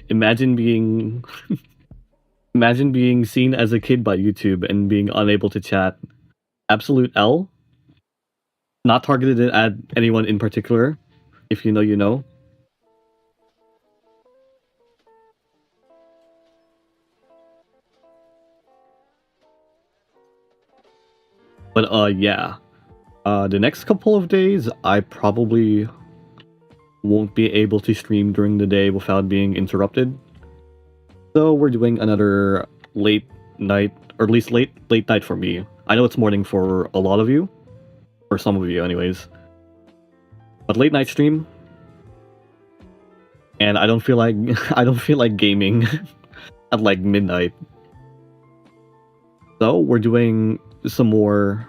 Imagine being imagine being seen as a kid by YouTube and being unable to chat. Absolute L. Not targeted at anyone in particular. If you know, you know. But yeah. The next couple of days, I probably won't be able to stream during the day without being interrupted. So we're doing another late night, or at least late night for me. I know it's morning for a lot of you, or some of you, anyways. But late night stream, and I don't feel like gaming at like midnight. So we're doing some more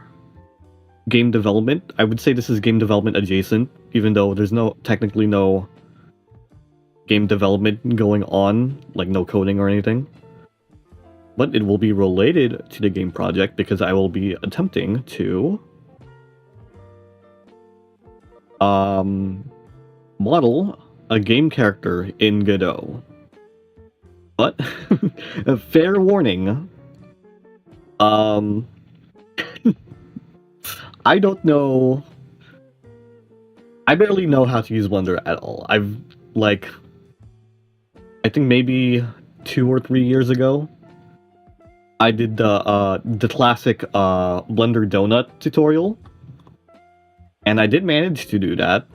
game development. I would say this is game development adjacent, even though there's technically no game development going on, like no coding or anything. But it will be related to the game project because I will be attempting to model a game character in Godot. But a fair warning, I don't know. I barely know how to use Blender at all. I think maybe 2 or 3 years ago, I did the classic Blender donut tutorial, and I did manage to do that.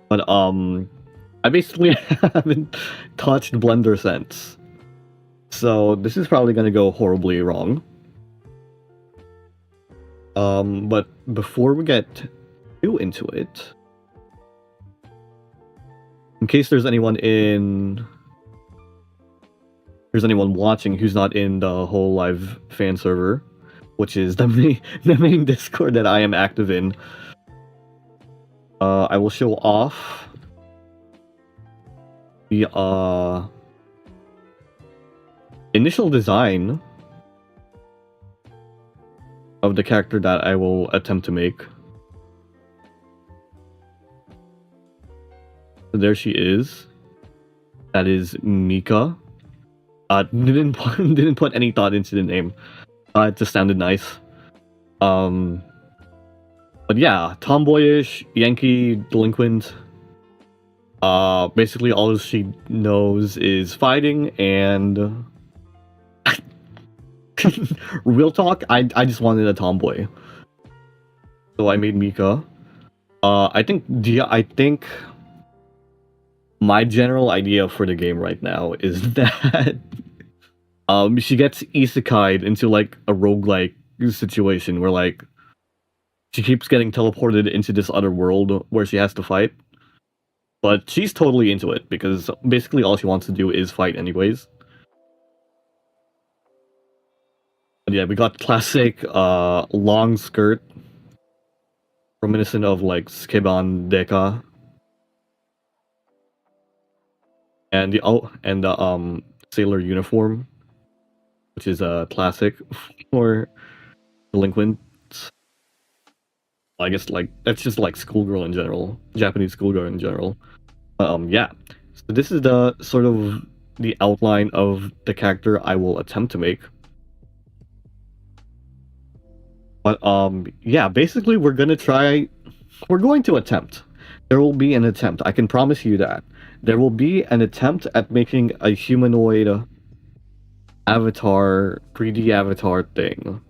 But I basically haven't touched Blender since. So this is probably gonna go horribly wrong. But before we get too into it, in case there's anyone watching who's not in the whole live fan server, which is the main Discord that I am active in, I will show off the initial design of the character that I will attempt to make. So there she is. That is Mika. Didn't put any thought into the name. It just sounded nice. But yeah, tomboyish, Yankee, delinquent. Basically all she knows is fighting and real talk, I just wanted a tomboy. So I made Mika. I think my general idea for the game right now is that she gets isekai'd into like a roguelike situation where like she keeps getting teleported into this other world where she has to fight. But she's totally into it because basically all she wants to do is fight anyways. But yeah, we got classic long skirt, reminiscent of like Skeban Deka. And the sailor uniform, which is a classic for delinquents. I guess like that's just like schoolgirl in general, Japanese schoolgirl in general. Yeah. So this is the sort of the outline of the character I will attempt to make. But yeah, basically we're going to attempt. There will be an attempt. I can promise you that. There will be an attempt at making a humanoid avatar, 3D avatar thing.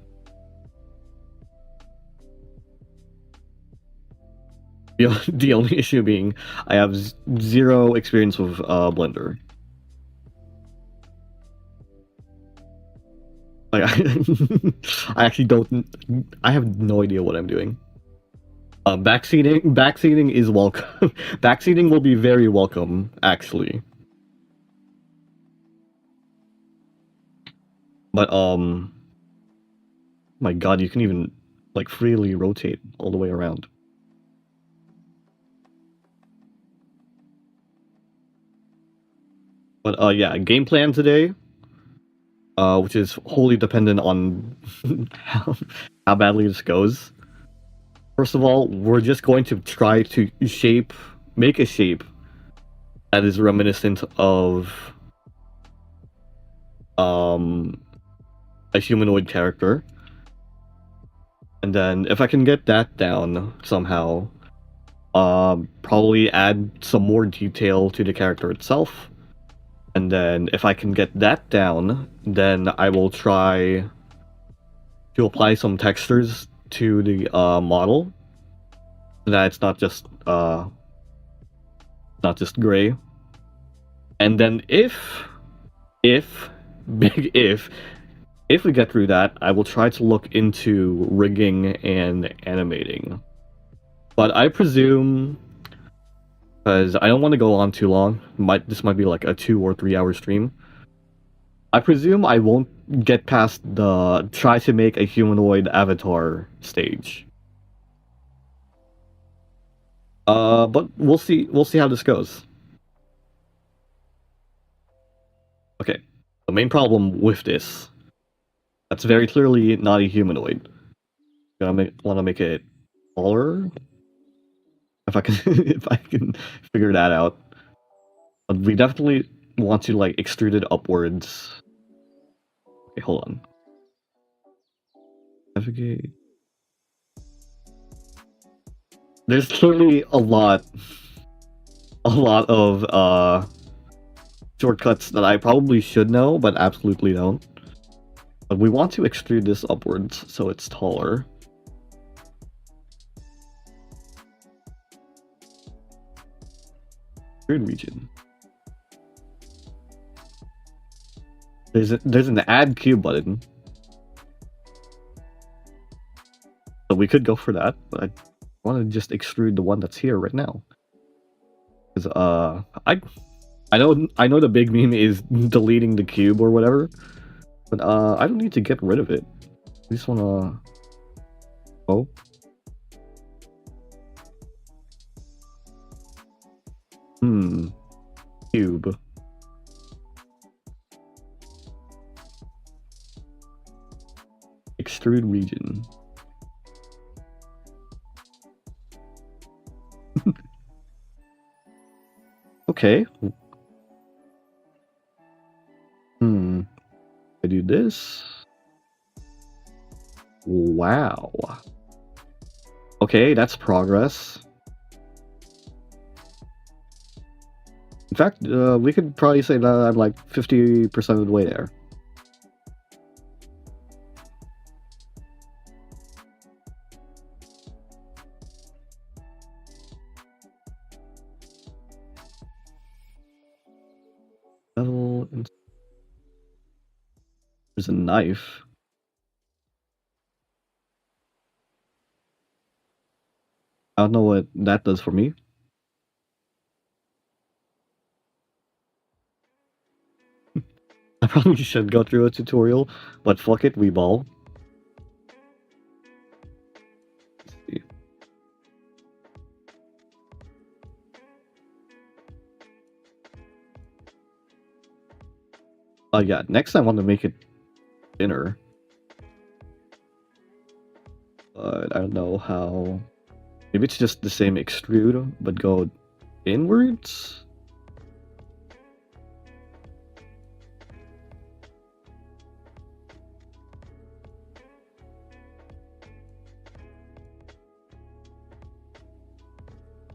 The only issue being I have zero experience with Blender. Like I actually don't. I have no idea what I'm doing. Backseating is welcome. Backseating will be very welcome, actually. But my God, you can even like freely rotate all the way around. But yeah, game plan today, which is wholly dependent on how badly this goes. First of all, we're just going to try to make a shape that is reminiscent of a humanoid character. And then if I can get that down somehow, probably add some more detail to the character itself. And then if I can get that down, then I will try to apply some textures to the model, so that it's not just gray. And then if big if we get through that, I will try to look into rigging and animating. But I presume, because I don't want to go on too long, this might be like a 2 or 3 hour stream. I presume I won't get past the try to make a humanoid avatar stage. But we'll see how this goes. Okay, the main problem with this, that's very clearly not a humanoid. Want to make it taller, if I can if I can figure that out. But we definitely want to like extrude it upwards. Okay, hold on. Navigate. There's clearly a lot of shortcuts that I probably should know, but absolutely don't. But we want to extrude this upwards so it's taller. Extrude region. There's an add cube button. So we could go for that, but I want to just extrude the one that's here right now. Because I know the big meme is deleting the cube or whatever, but I don't need to get rid of it. I just wanna cube. Extrude region. Okay. I do this. Wow. Okay, that's progress. In fact, we could probably say that I'm like 50% of the way there. Level. There's a knife. I don't know what that does for me. I probably should go through a tutorial, but fuck it, we ball. Yeah, next I want to make it thinner. But I don't know how. Maybe it's just the same extrude, but go inwards?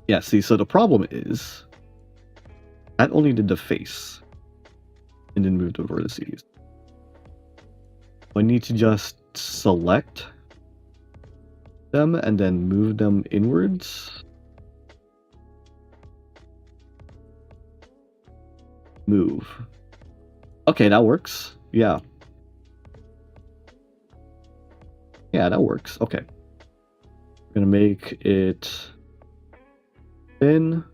Yeah, see, so the problem is that only did the face and then move the vertices. I need to just select them and then move them inwards. move. Okay, that works. Yeah. Yeah, that works. Okay. We're gonna make it thin.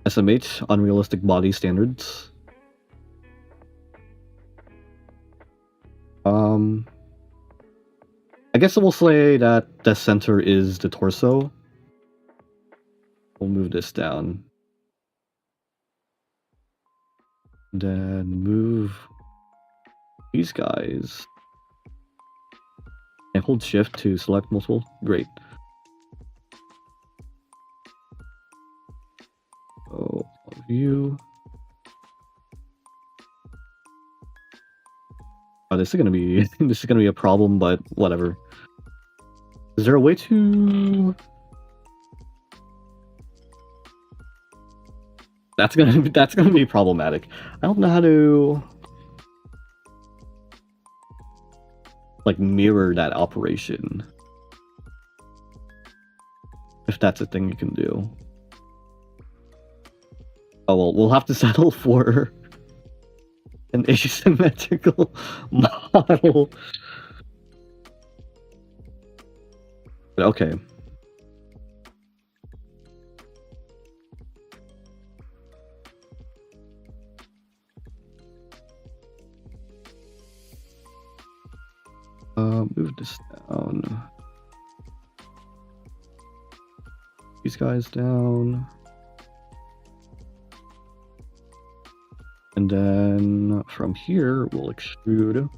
SMH, unrealistic body standards. I guess we'll say that the center is the torso. We'll move this down. Then move these guys. And hold shift to select multiple. Great. So, view. Oh, this is gonna be this is gonna be a problem, but whatever. Is there a way to? That's gonna be problematic. I don't know how to like mirror that operation. If that's a thing you can do. Oh well, we'll have to settle for an asymmetrical model. But okay. Move this down. These guys down. And then from here, we'll extrude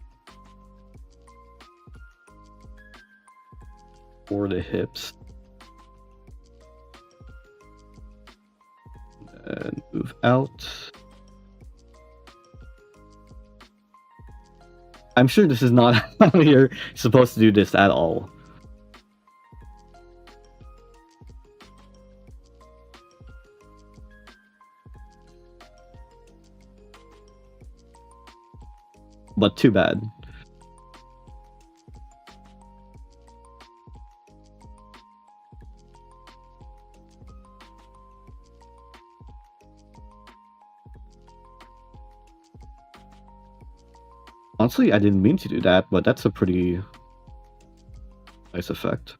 for the hips. And move out. I'm sure this is not how you're supposed to do this at all. But too bad. Honestly, I didn't mean to do that, but that's a pretty nice effect.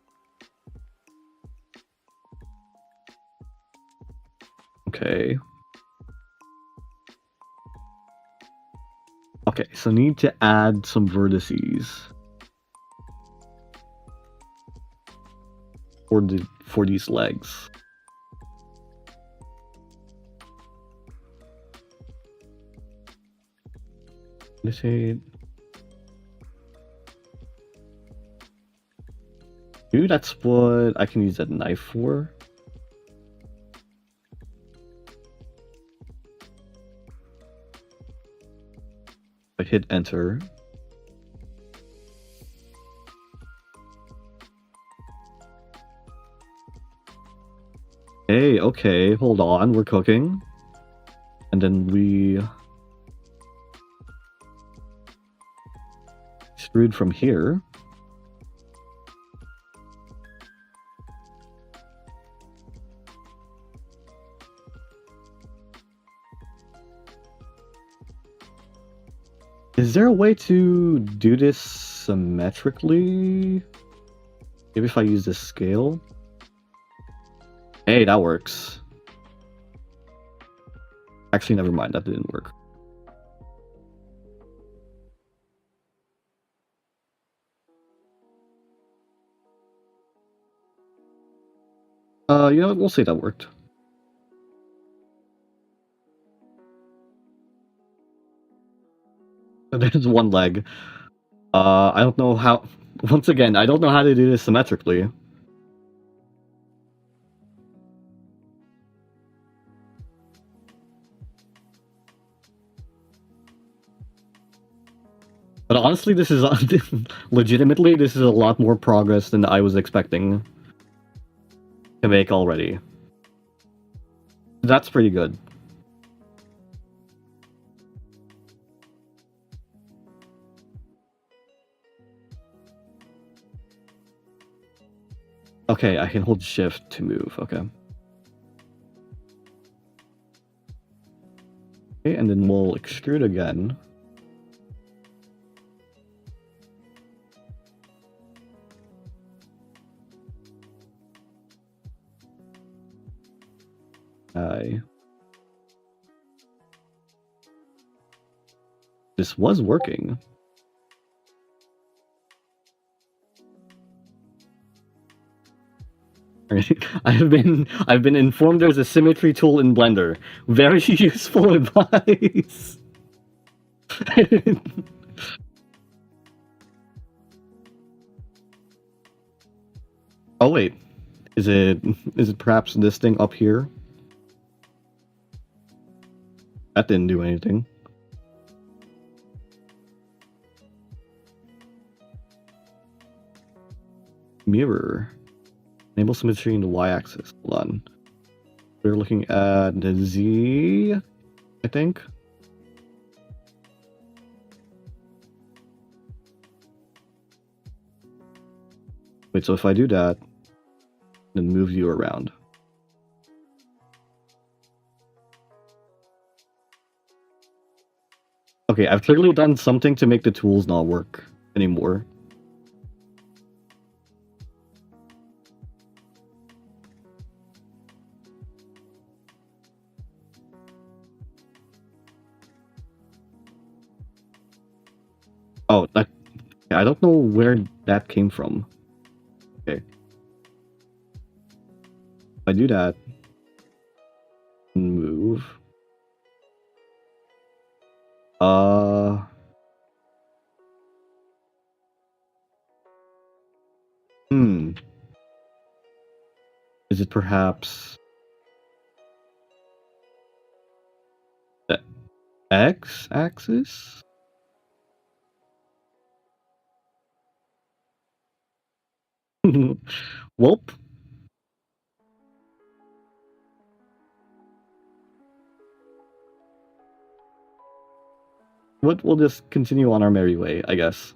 Okay. Okay, so need to add some vertices for these legs. Maybe that's what I can use that knife for. I hit enter. Hey, okay, hold on, we're cooking. And then we extrude from here. Is there a way to do this symmetrically? Maybe if I use this scale? Hey, that works. Actually, never mind, that didn't work. You know what, we'll say that worked. There's one leg. I don't know how... Once again, I don't know how to do this symmetrically. But honestly, this is... legitimately, this is a lot more progress than I was expecting to make already. That's pretty good. Okay, I can hold shift to move. Okay. Okay, and then we'll extrude again. This was working. I've been informed there's a symmetry tool in Blender. Very useful advice. Oh wait, is it perhaps this thing up here? That didn't do anything. Mirror. Enable symmetry in the y-axis. Hold on. We're looking at the z, I think. Wait, so if I do that, then move you around. Okay, I've clearly done something to make the tools not work anymore. Oh, I don't know where that came from. Okay. If I do that, move. Is it perhaps the x-axis? Welp. We'll just continue on our merry way, I guess.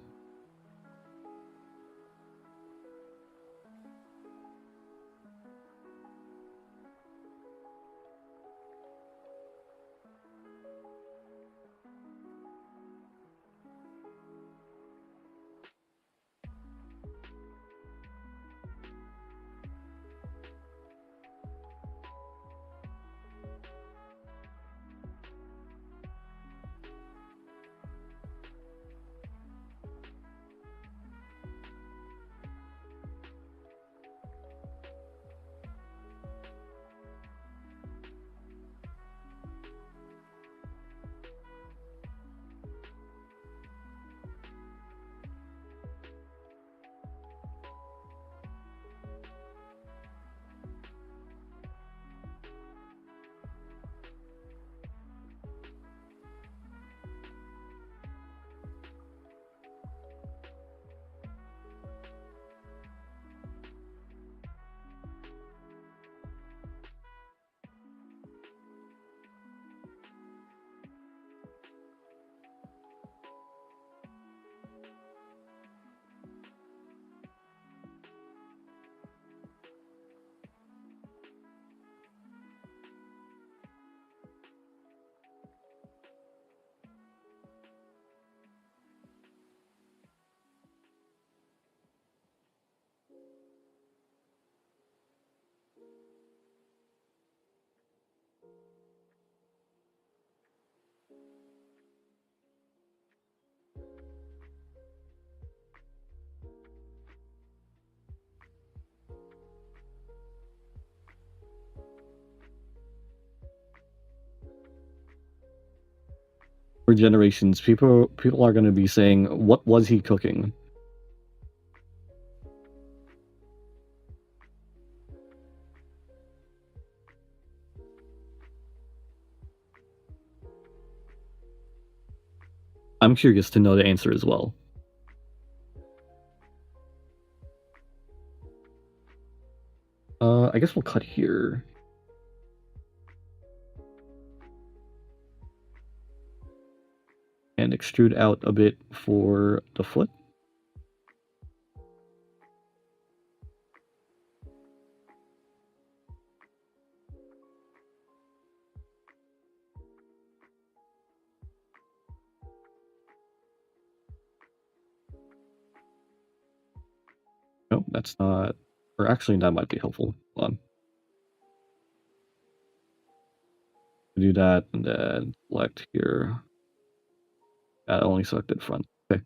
For generations, people are going to be saying, "What was he cooking?" I'm curious to know the answer as well. I guess we'll cut here. And extrude out a bit for the foot. that's not... Or actually, that might be helpful. Hold on. Do that, and then select here. I only selected front. Okay.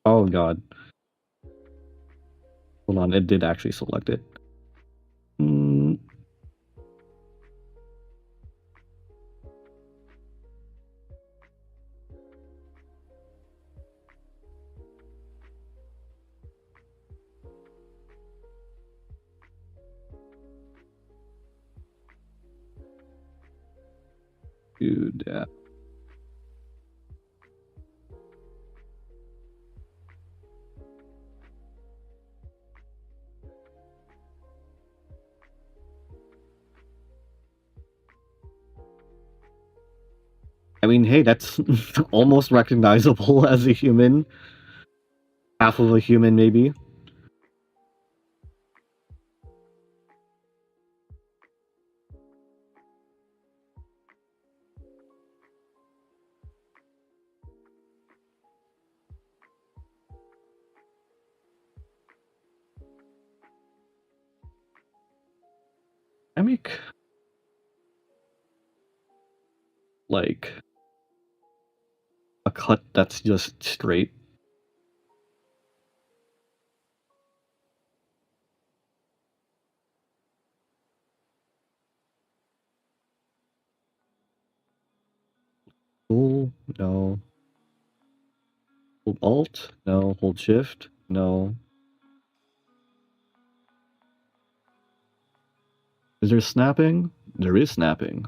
Oh god. Hold on, it did actually select it. Hmm. Do that. I mean, hey, that's almost recognizable as a human. Half of a human, maybe. I make... like... a cut that's just straight. Cool, no. Hold Alt, no. Hold Shift, no. Is there snapping? There is snapping.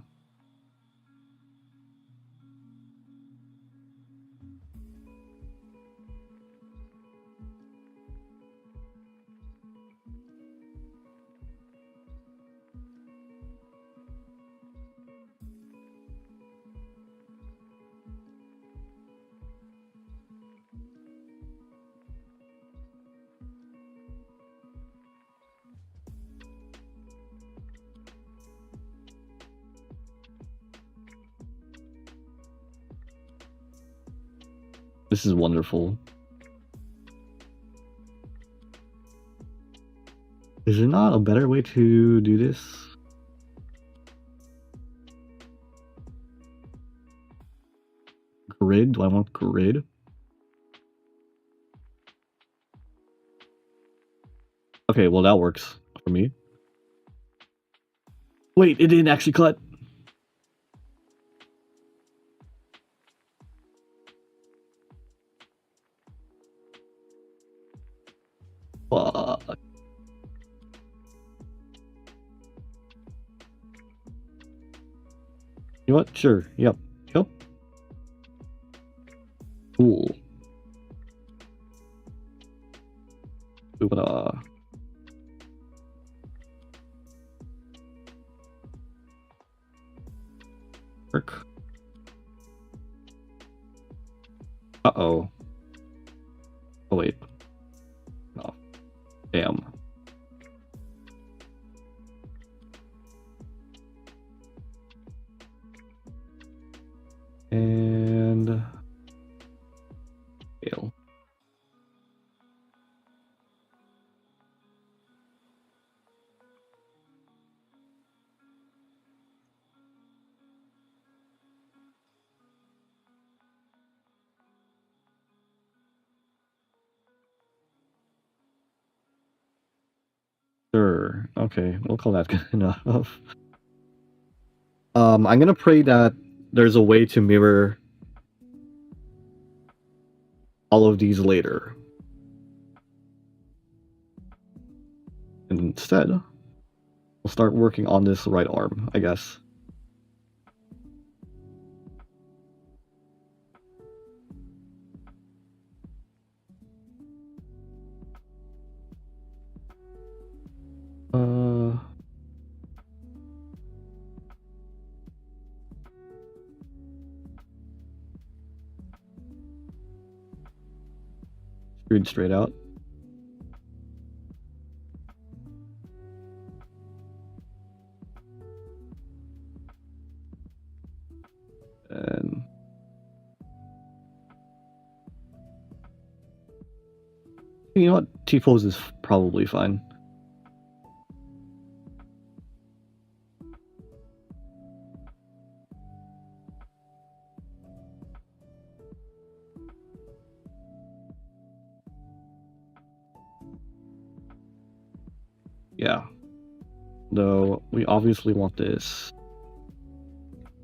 This is wonderful. Is there not a better way to do this? Grid? Do I want grid? Okay, well that works for me. Wait, it didn't actually cut. Fuck. You know what? Sure. Yep. Yep. Cool. We wanna... work. Uh-oh. Oh, wait. No. Damn. And... fail. Sure. Okay, we'll call that good enough. I'm gonna pray that there's a way to mirror all of these later. And instead, we'll start working on this right arm, I guess. Uh... Screwed straight out. And You know what? T-pose is probably fine. Yeah. Though we obviously want this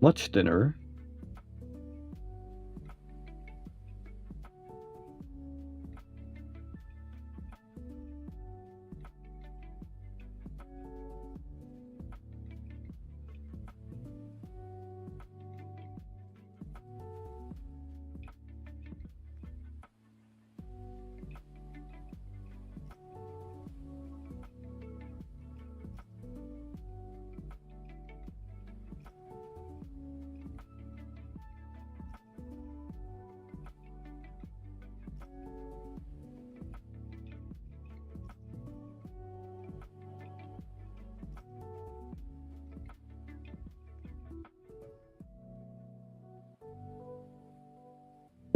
much thinner.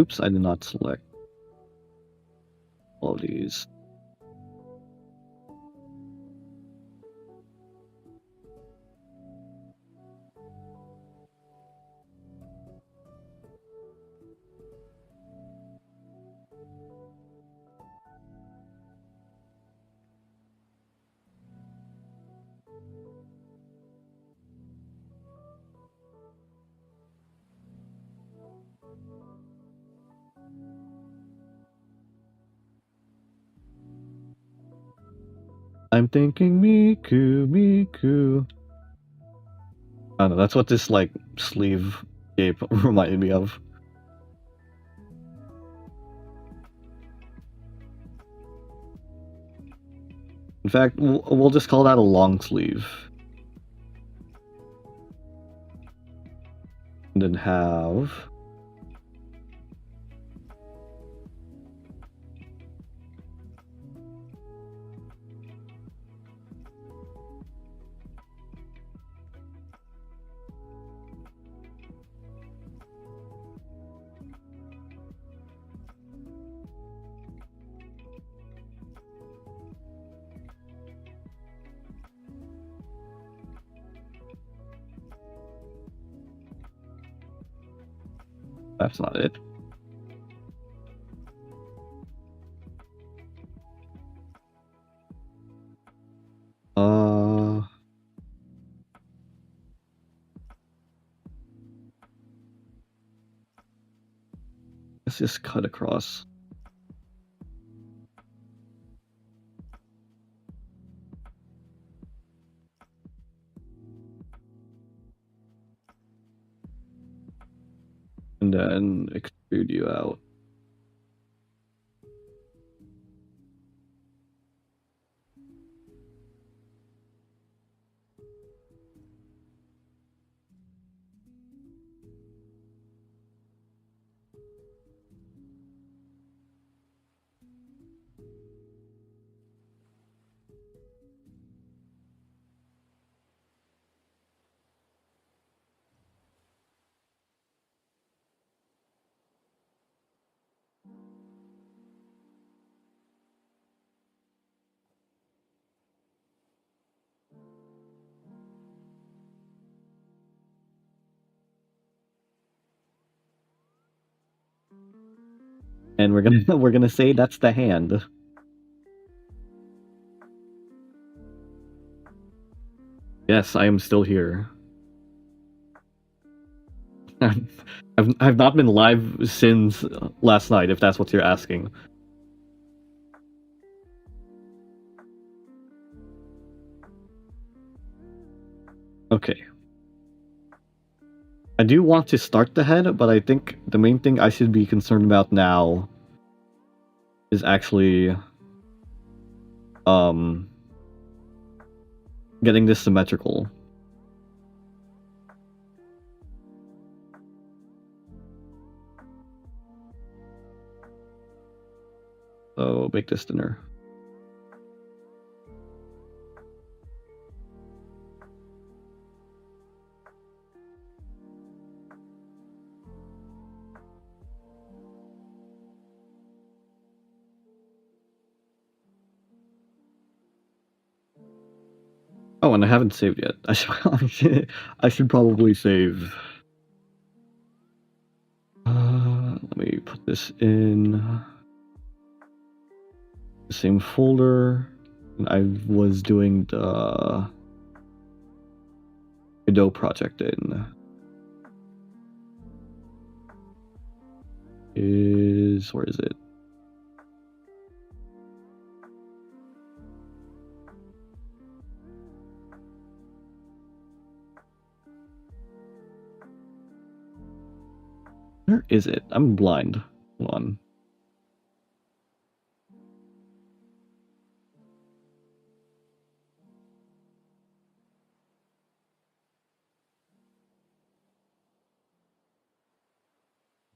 Oops, I did not select all of these. I'm thinking Miku, Miku. I don't know, that's what this, like, sleeve shape reminded me of. In fact, we'll just call that a long sleeve. And then have... That's not it. Let's just cut across. And then extrude you out. And we're gonna say that's the hand. Yes, I am still here. I've not been live since last night, if that's what you're asking. Okay. I do want to start the head, but I think the main thing I should be concerned about now is actually getting this symmetrical. So make this thinner. Oh, and I haven't saved yet. I should probably save. Let me put this in the same folder I was doing the Godot project in. Where is it? Where is it? I'm blind. Hold on.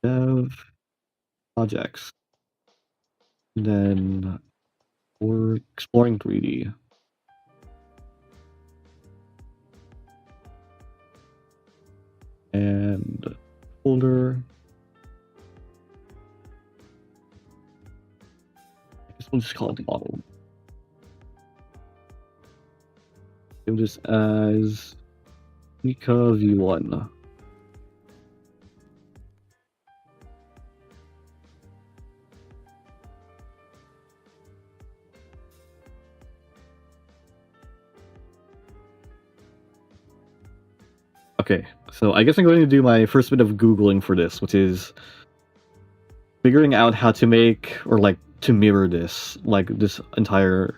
Dev projects. And then we're exploring 3D. And folder. I guess we'll just call it model. Do this as Mika V1. Okay, so I guess I'm going to do my first bit of Googling for this, which is figuring out how to make, or like, to mirror this, like, this entire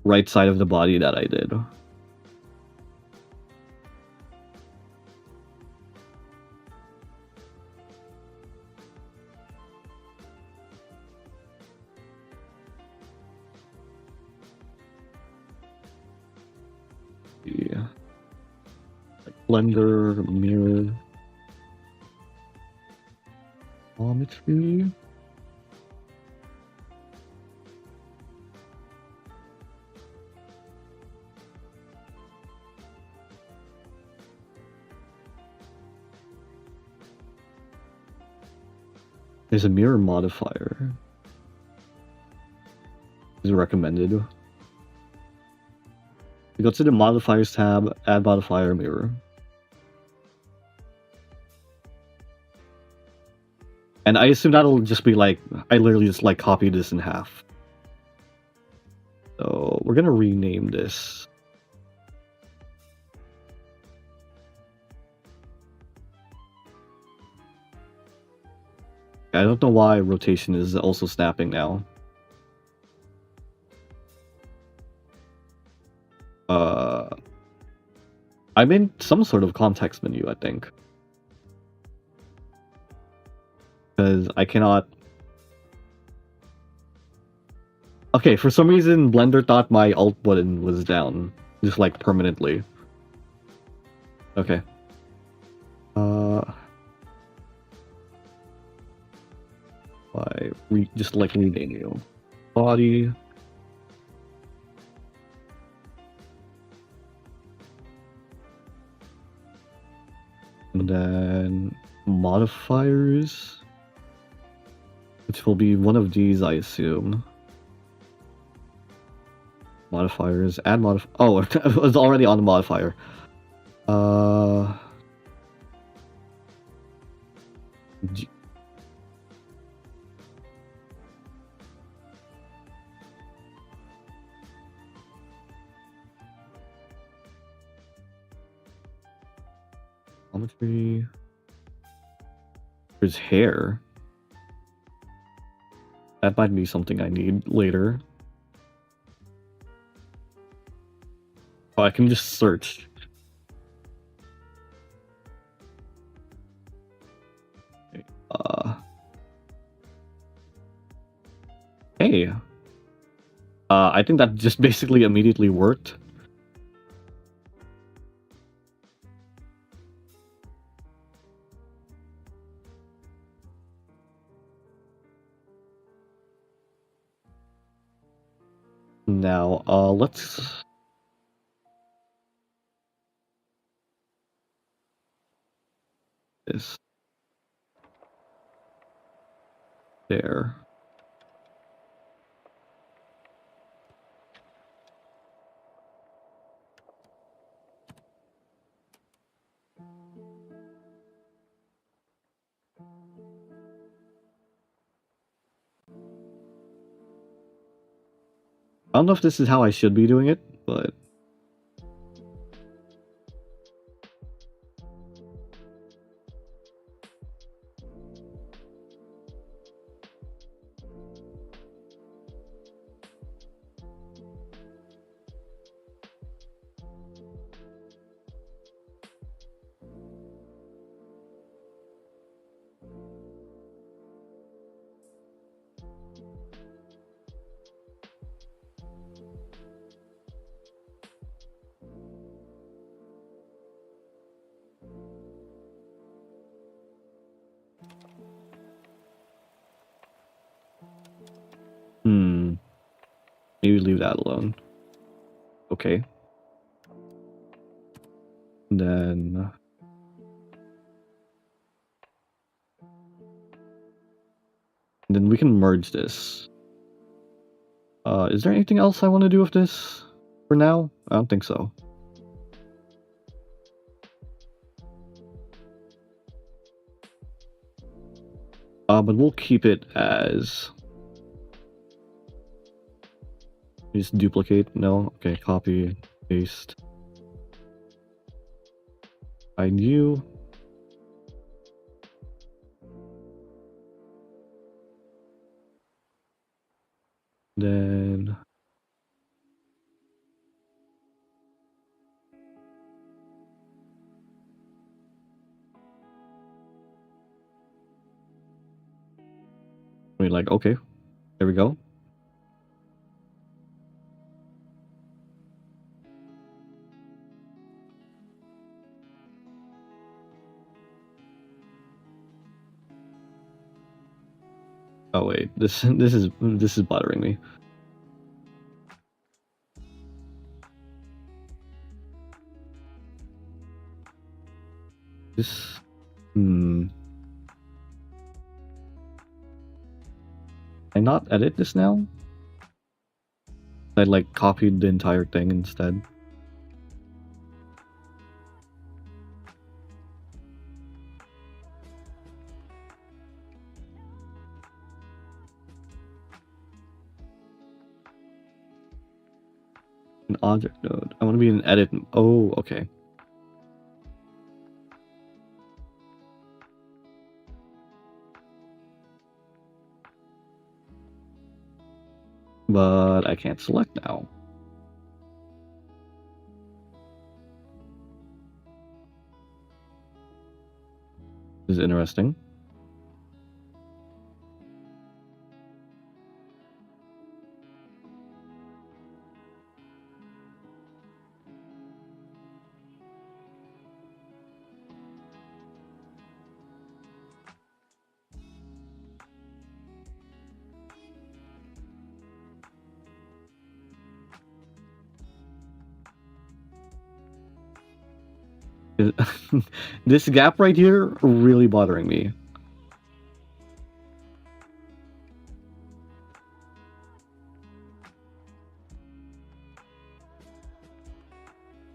right side of the body that I did. Yeah. Like Blender, mirror, geometry. There's a mirror modifier. Is it recommended? You go to the modifiers tab, add modifier mirror. And I assume that'll just be like, I literally just like copied this in half. So we're gonna rename this. I don't know why rotation is also snapping now. I'm in some sort of context menu, I think. Because I cannot... Okay, for some reason, Blender thought my Alt button was down. Just, like, permanently. Okay. Just, like, rename you. Body... And then modifiers, which will be one of these, I assume. Modifiers, add oh, it was already on the modifier. Geometry. There's hair. That might be something I need later. Oh, I can just search. Hey. I think that just basically immediately worked. Now, let's... This. There. don't know if this is how I should be doing it, but maybe leave that alone. Okay. And then we can merge this. Is there anything else I want to do with this for now? I don't think so. But we'll keep it as... Just duplicate? No? Okay, copy, paste. Find you. Then... Wait, like, okay. There we go. Oh wait, this is bothering me. This Can I not edit this now? I like copied the entire thing instead. An object node. I want to be an edit. Oh, okay. But I can't select now. This is interesting. This gap right here really bothering me.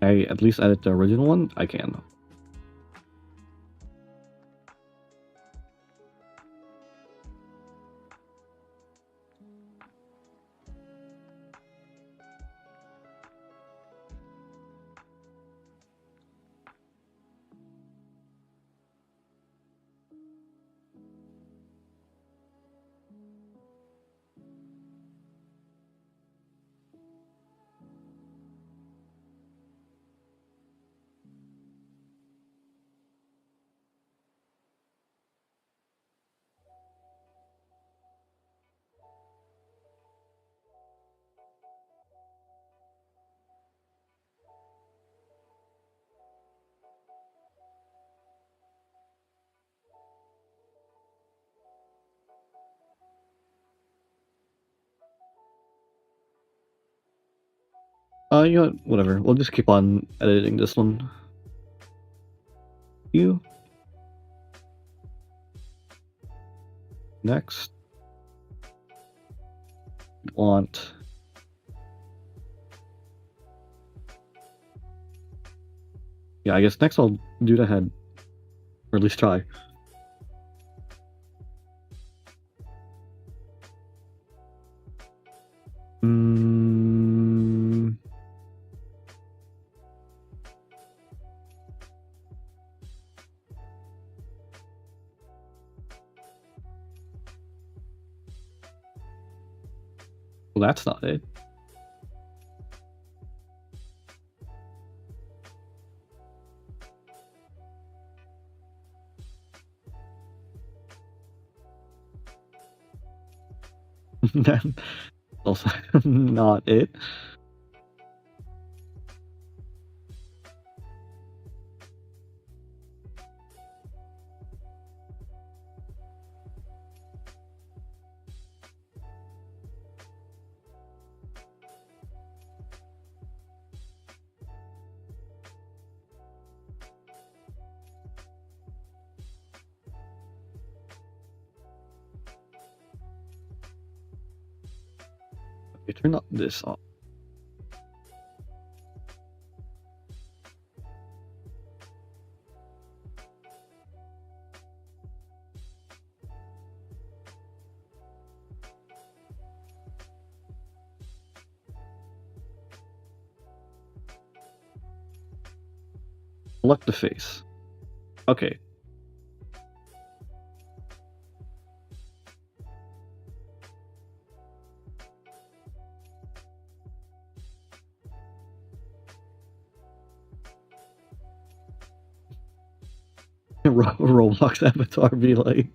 I at least edit the original one? I can. You know what? Whatever. We'll just keep on editing this one. You. Next. Want. Yeah, I guess next I'll do the head. Or at least try. Well, that's not it. That's also not it. Okay, turn this off. Select the face. Okay. Roblox avatar be like.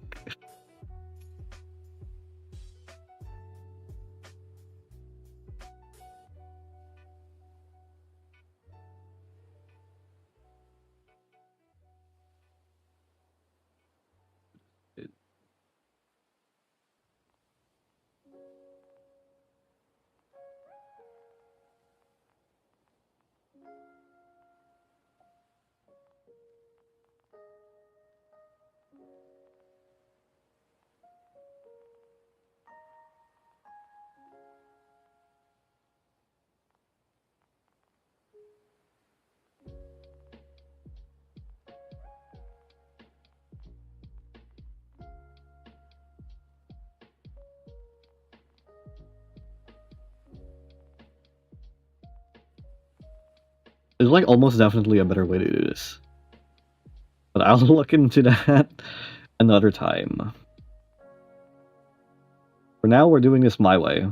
There's like almost definitely a better way to do this. But I'll look into that another time. For now, we're doing this my way.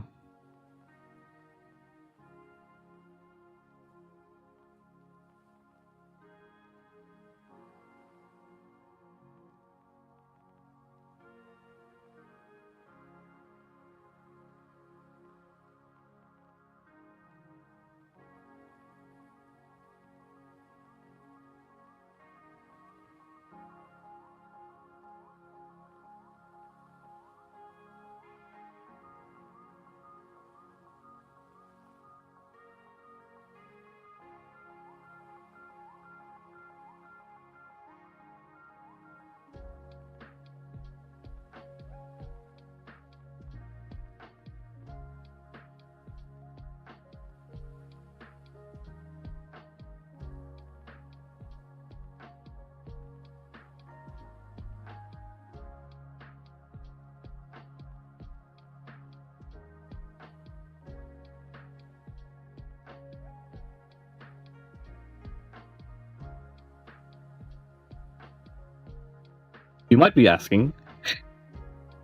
You might be asking,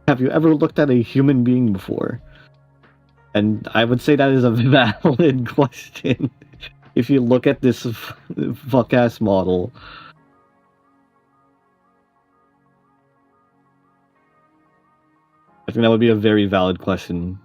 have you ever looked at a human being before? And I would say that is a valid question. If you look at this fuck ass model, I think that would be a very valid question.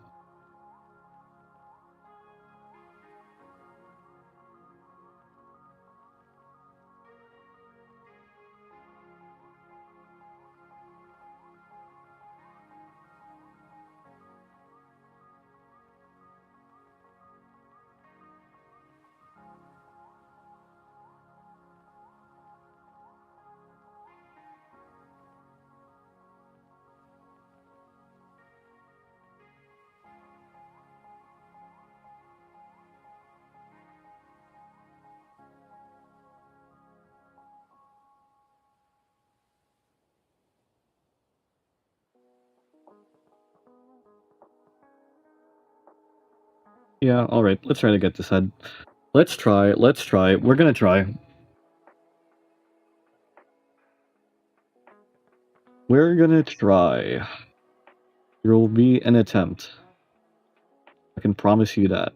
Yeah, alright, let's try to get this head. Let's try, we're gonna try. We're gonna try. There will be an attempt. I can promise you that.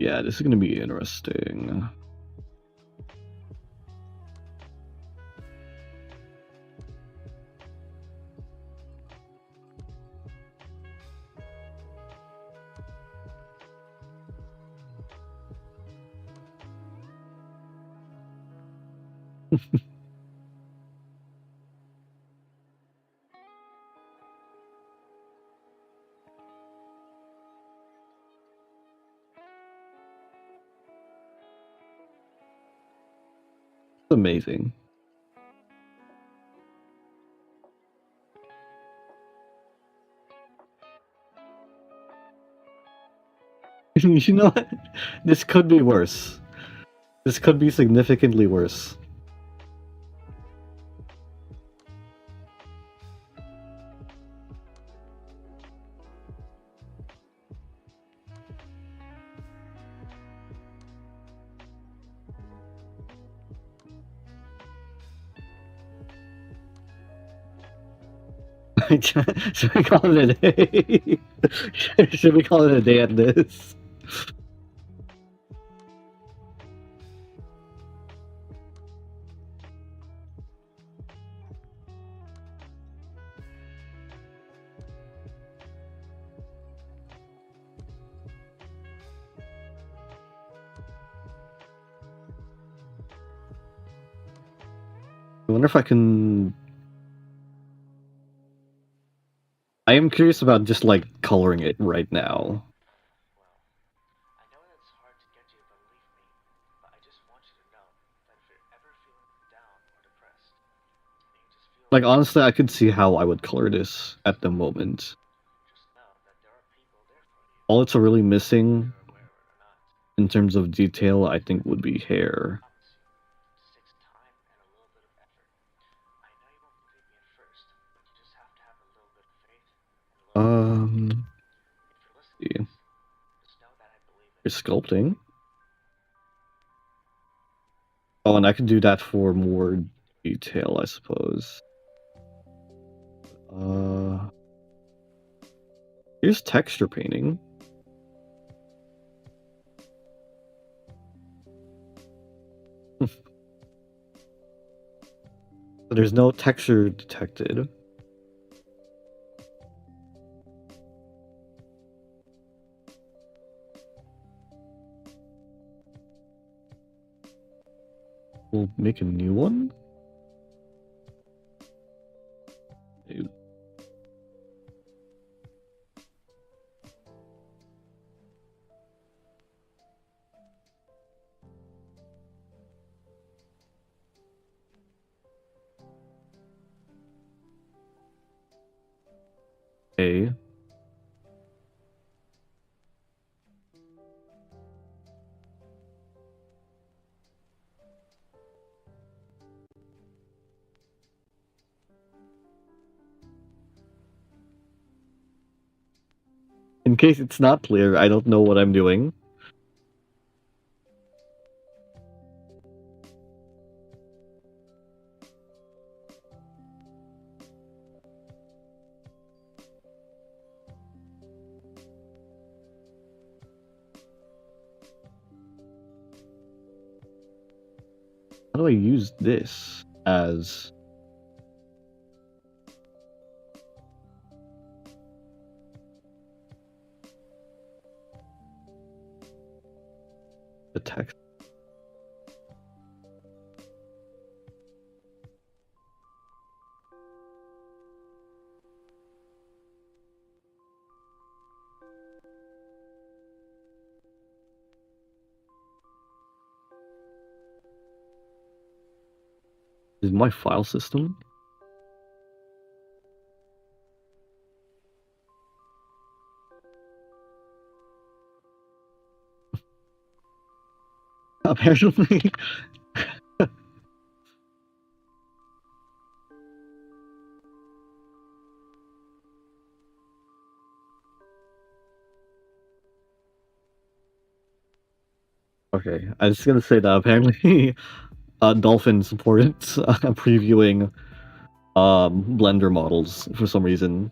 Yeah, this is gonna be interesting. Amazing. You know what? This could be worse. This could be significantly worse. Should we call it a day? Should we call it a day at this? I wonder if I can. I am curious about just like coloring it right now. I know it's hard to get you to believe me, but I just want you to know that if you're ever feeling down or depressed, and you just feel Like honestly, I could see how I would color this at the moment. just know that there are people there for you, All it's really whether missing you're aware of it or not. in terms of detail, I think, would be hair. I promise you, it just takes time and a little bit of effort. I know you won't believe me at first, but you just have to have a little bit of faith and a little bit of hope. Um, If you're listening to yeah. this, just know that I believe in You're you. sculpting. Oh, and I could do that for more detail, I suppose. Uh, here's texture painting. There's no texture detected. We'll make a new one. Okay. In case it's not clear, I don't know what I'm doing. How do I use this as the text? Is my file system? apparently. Okay, I was gonna say that apparently Dolphin supports previewing Blender models for some reason.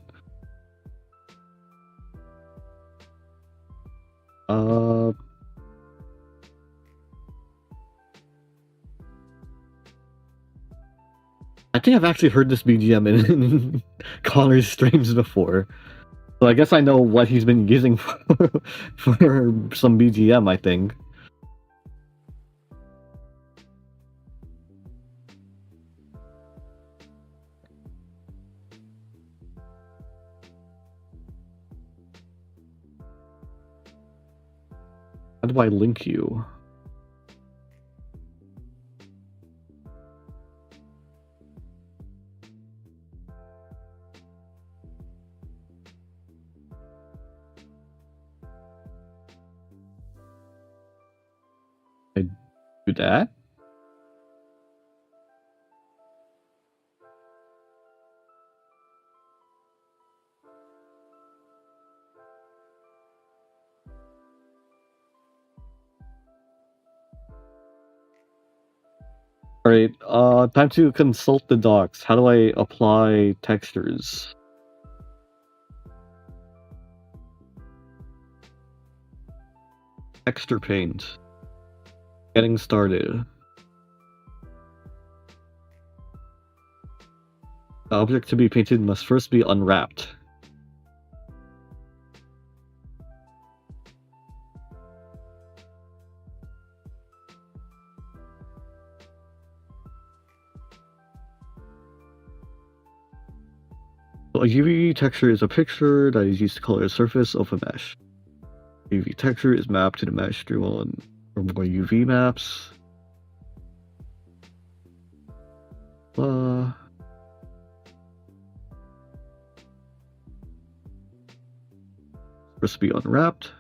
Uh, I think I've actually heard this BGM in Connor's streams before. So I guess I know what he's been using for some BGM, I think. How do I link you? I do that? Alright, time to consult the docs. How do I apply textures? Texture paint. Getting started. The object to be painted must first be unwrapped. A UV texture is a picture that is used to color the surface of a mesh. UV texture is mapped to the mesh through one or more UV maps. First to be unwrapped.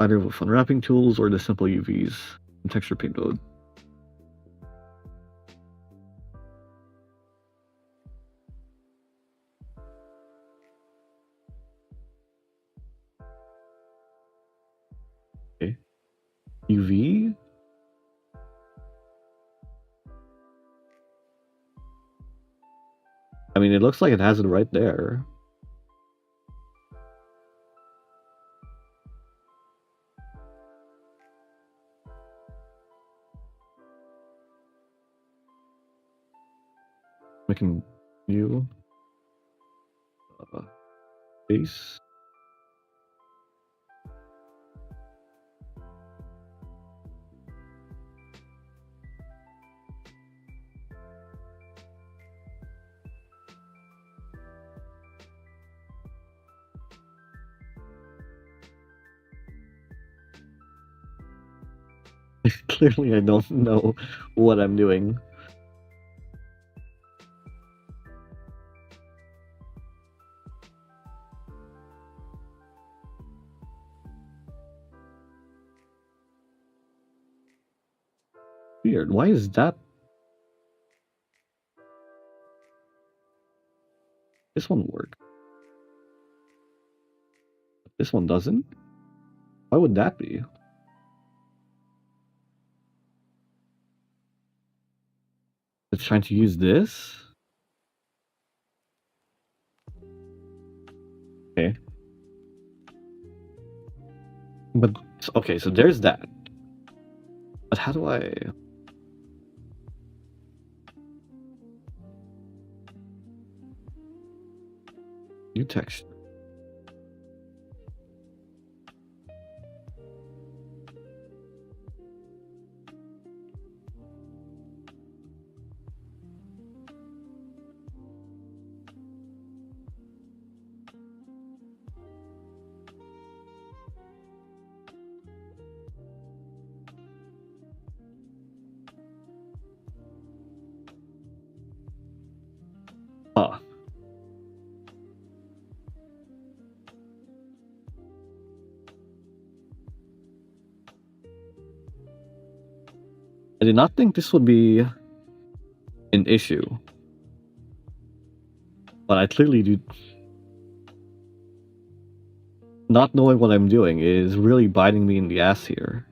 Either with unwrapping tools or the simple UVs in texture paint mode. Okay. UV. I mean, it looks like it has it right there. Making new base. Clearly, I don't know what I'm doing. Weird. Why is that? This one work. This one doesn't? Why would that be? It's trying to use this? Okay. But, okay, so there's that. But how do I... New text. Huh. did not think this would be an issue, but I clearly do. Not knowing what I'm doing is really biting me in the ass here.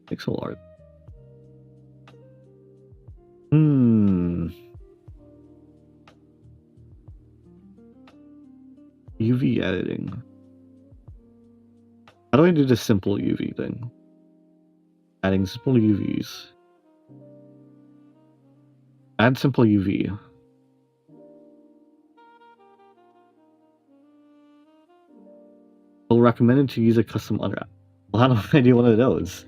Pixel art. UV editing. How do I do the simple UV thing? Adding simple UVs. Add simple UV. Well, recommended to use a custom unwrap. Well, how do I do one of those?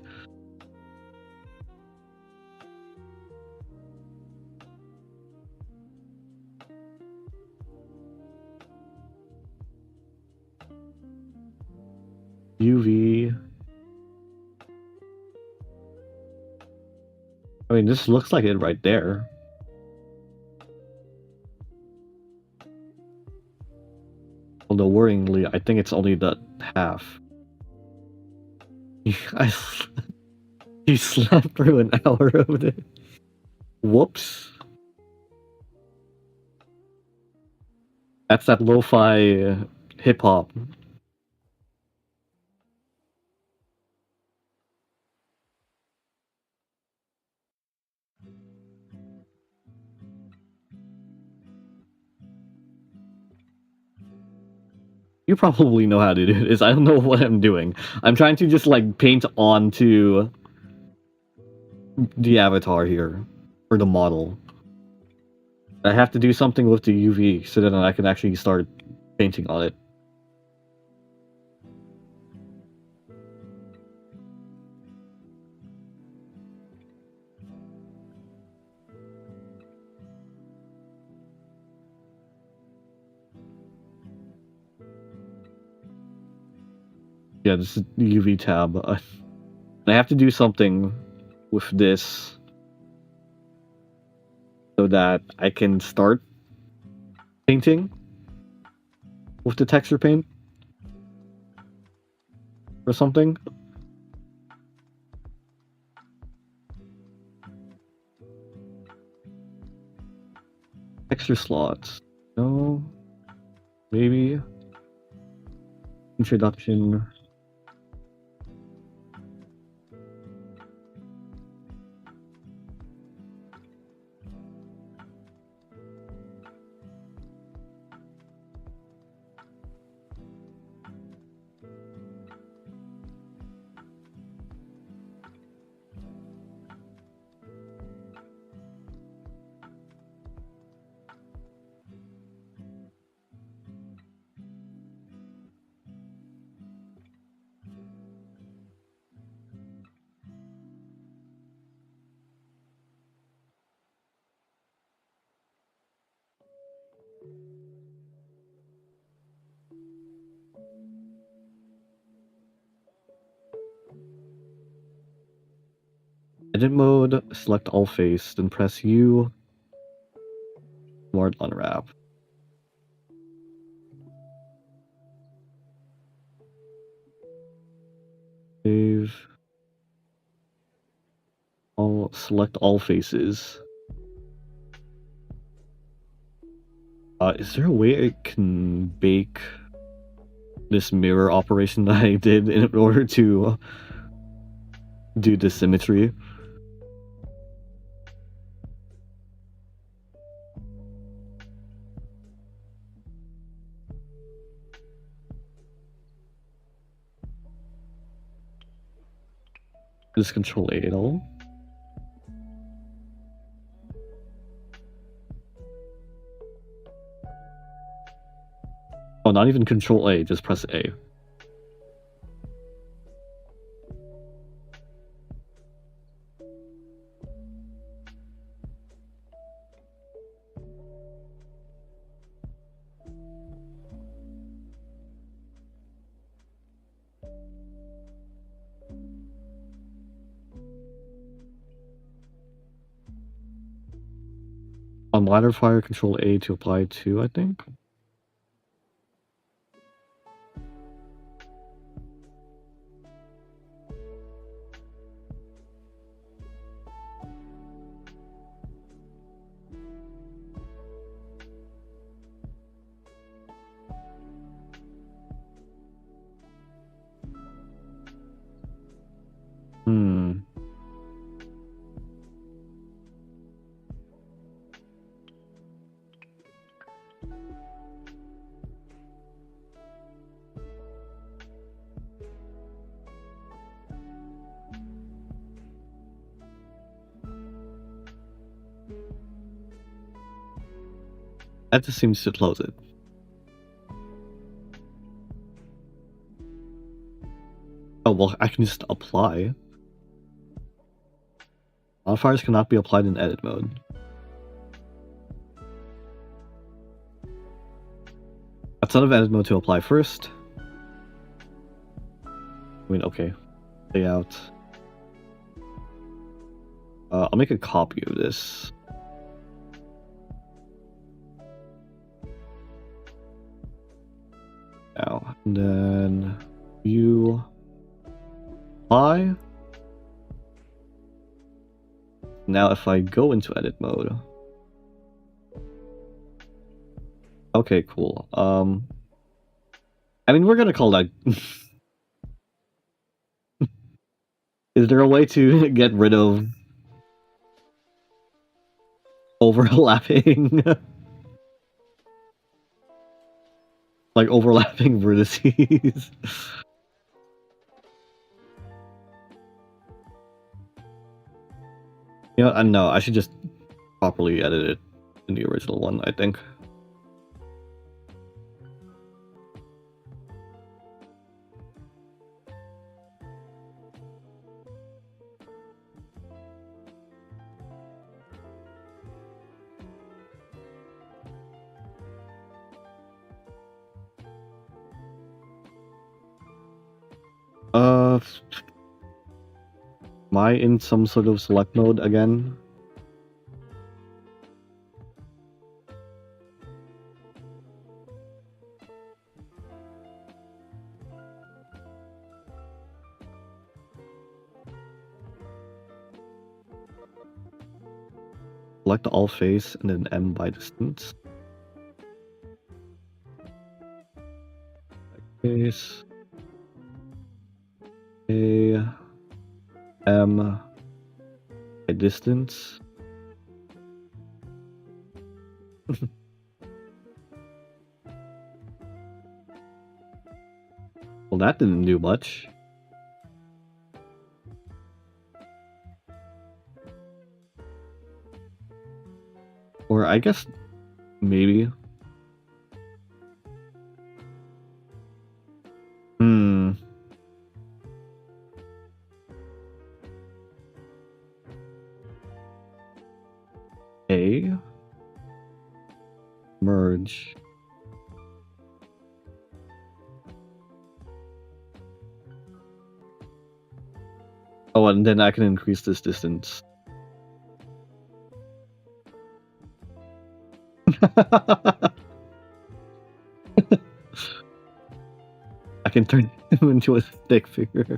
UV. I mean, this looks like it right there. Although worryingly, I think it's only the half. He slept through an hour of it. Whoops. That's that lo-fi hip-hop. You probably know how to do this. I don't know what I'm doing. I'm trying to just like paint onto the avatar here, or the model. I have to do something with the UV so that I can actually start painting on it. Yeah, this is the UV tab. I have to do something with this so that I can start painting with the texture paint or something. Texture slots. No. Maybe. Introduction. Edit mode, select all face, then press U. Smart unwrap. Save. Select all faces. Is there a way I can bake this mirror operation that I did in order to do the symmetry? Just Control A at all? Oh, not even Control A, just press A. ladder fire, control A to apply to, I think. Hmm. That just seems to close it. Oh, well, I can just apply. Modifiers cannot be applied in edit mode. Outside of edit mode to apply first. I mean, okay. Layout. I'll make a copy of this. Now, and then view apply. Now, if I go into edit mode. Okay, cool. I mean, we're gonna call that. Is there a way to get rid of overlapping, like overlapping vertices? You know, no, I should just properly edit it in the original one, I think. Am I in some sort of select mode again? Select all face and then M by distance. Face. A. M by distance. Well, that didn't do much. Or I guess maybe. A. Merge. Oh, and then I can increase this distance. I can turn him into a stick figure.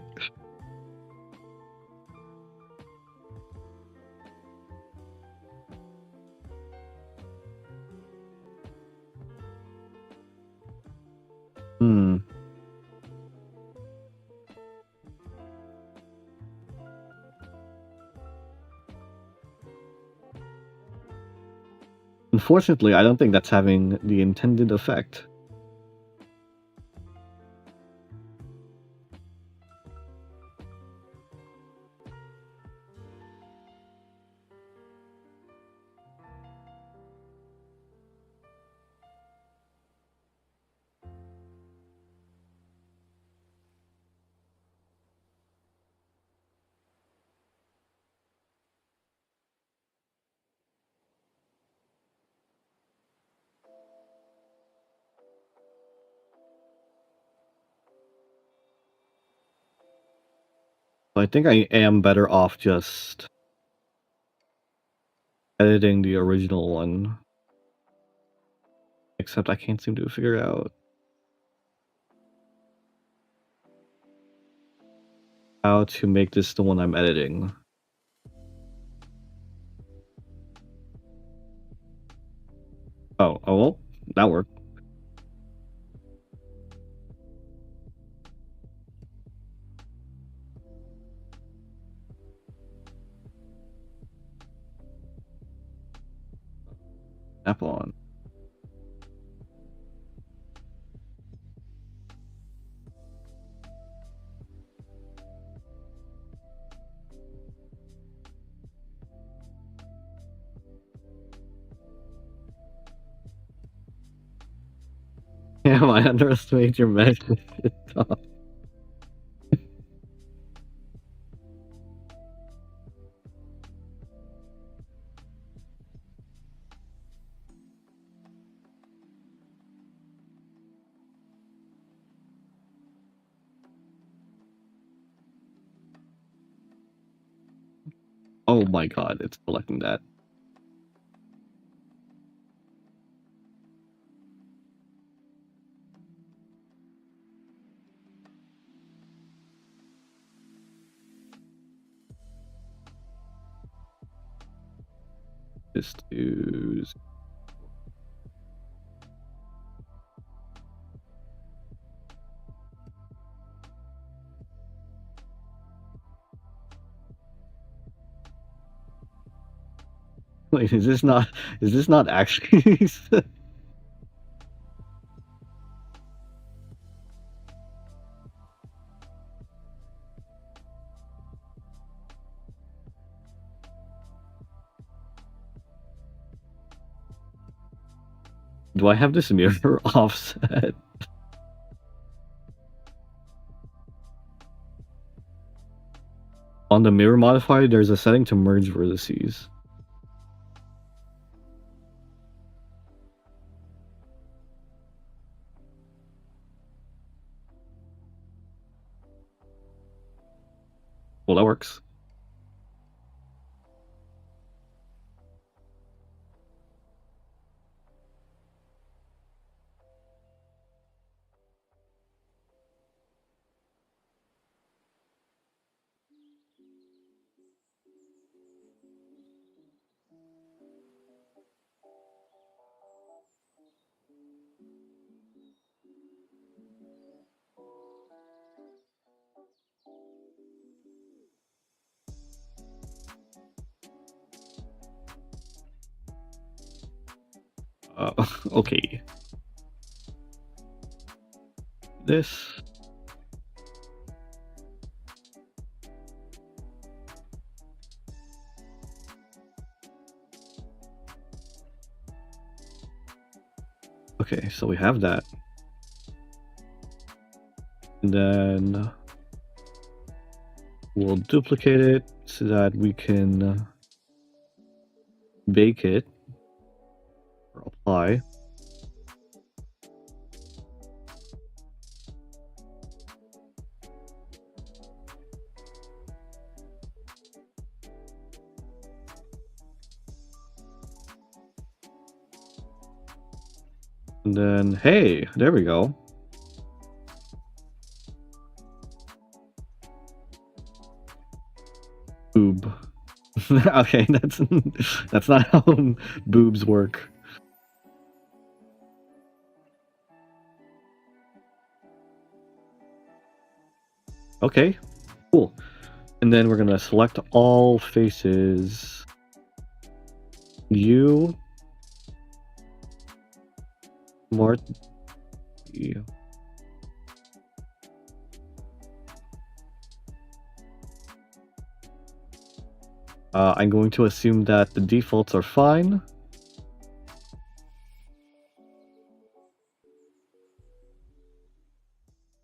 Unfortunately, I don't think that's having the intended effect. I think I am better off just editing the original one. Except I can't seem to figure out how to make this the one I'm editing. Oh, well, that worked. Apple on. Damn, I underestimate your measure. Oh my god, it's collecting that. Just use. Wait, is this not actually? Do I have this mirror offset? On the mirror modifier, there's a setting to merge vertices. Well, that works. Okay. This. Okay, so we have that. And then we'll duplicate it so that we can bake it or apply. And then, hey, there we go. Boob. Okay, that's not how boobs work. Okay, cool. And then we're gonna select all faces. You, Marty. I'm going to assume that the defaults are fine.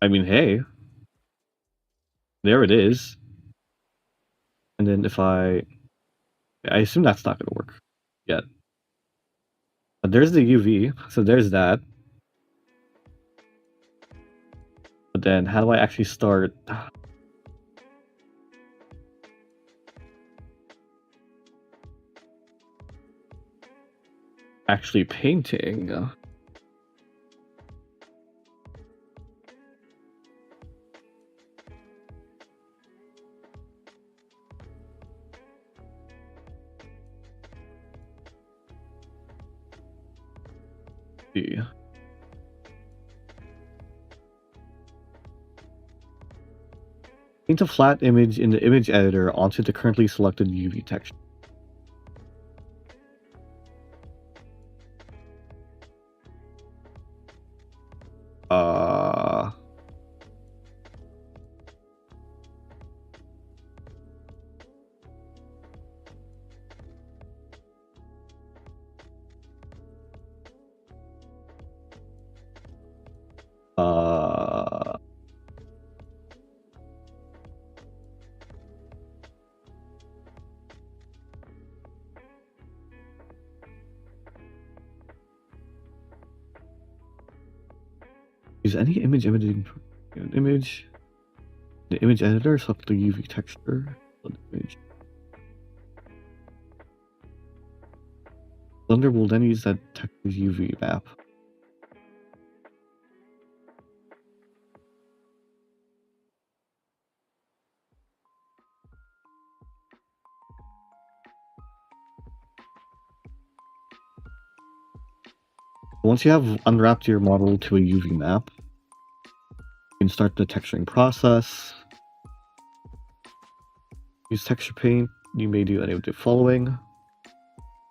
I mean, hey, there it is. And then if I assume that's not going to work yet. But there's the UV, so there's that. But then how do I actually start? Actually painting. See. Paint a flat image in the image editor onto the currently selected UV texture. Uh, uh, use any image imaging image. The image editor, select the UV texture. Image. Blender will then use that texture's UV map. Once you have unwrapped your model to a UV map, you can start the texturing process. Use texture paint. You may do any of the following.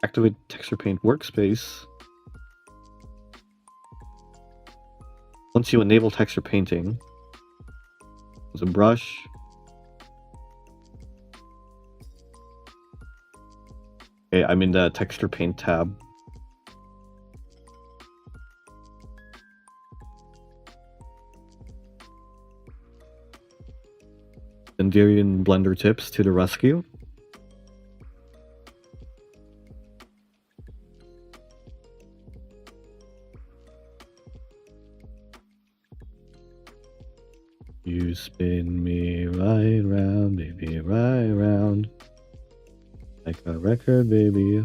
Activate texture paint workspace. Once you enable texture painting, use a brush. Okay, I'm in the texture paint tab. Endarian Blender tips to the rescue. You spin me right round, baby, right round. Like a record, baby.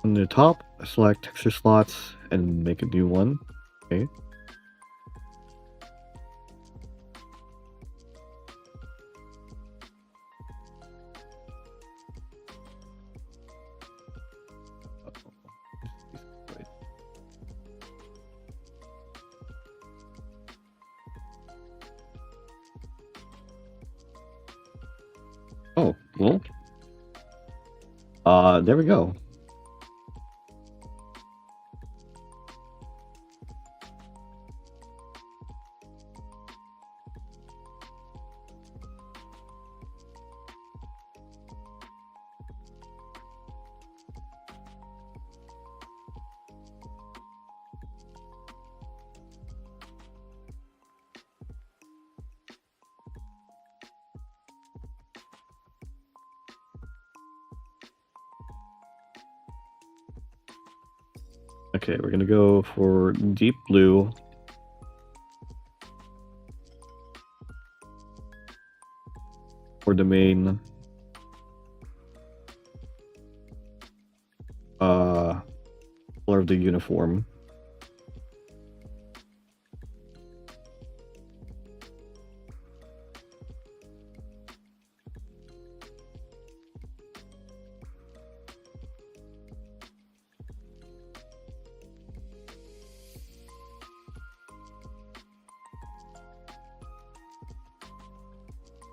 On the top, select texture slots and make a new one. Okay. Oh, well. There we go. Okay, we're gonna go for deep blue. For the main color of the uniform.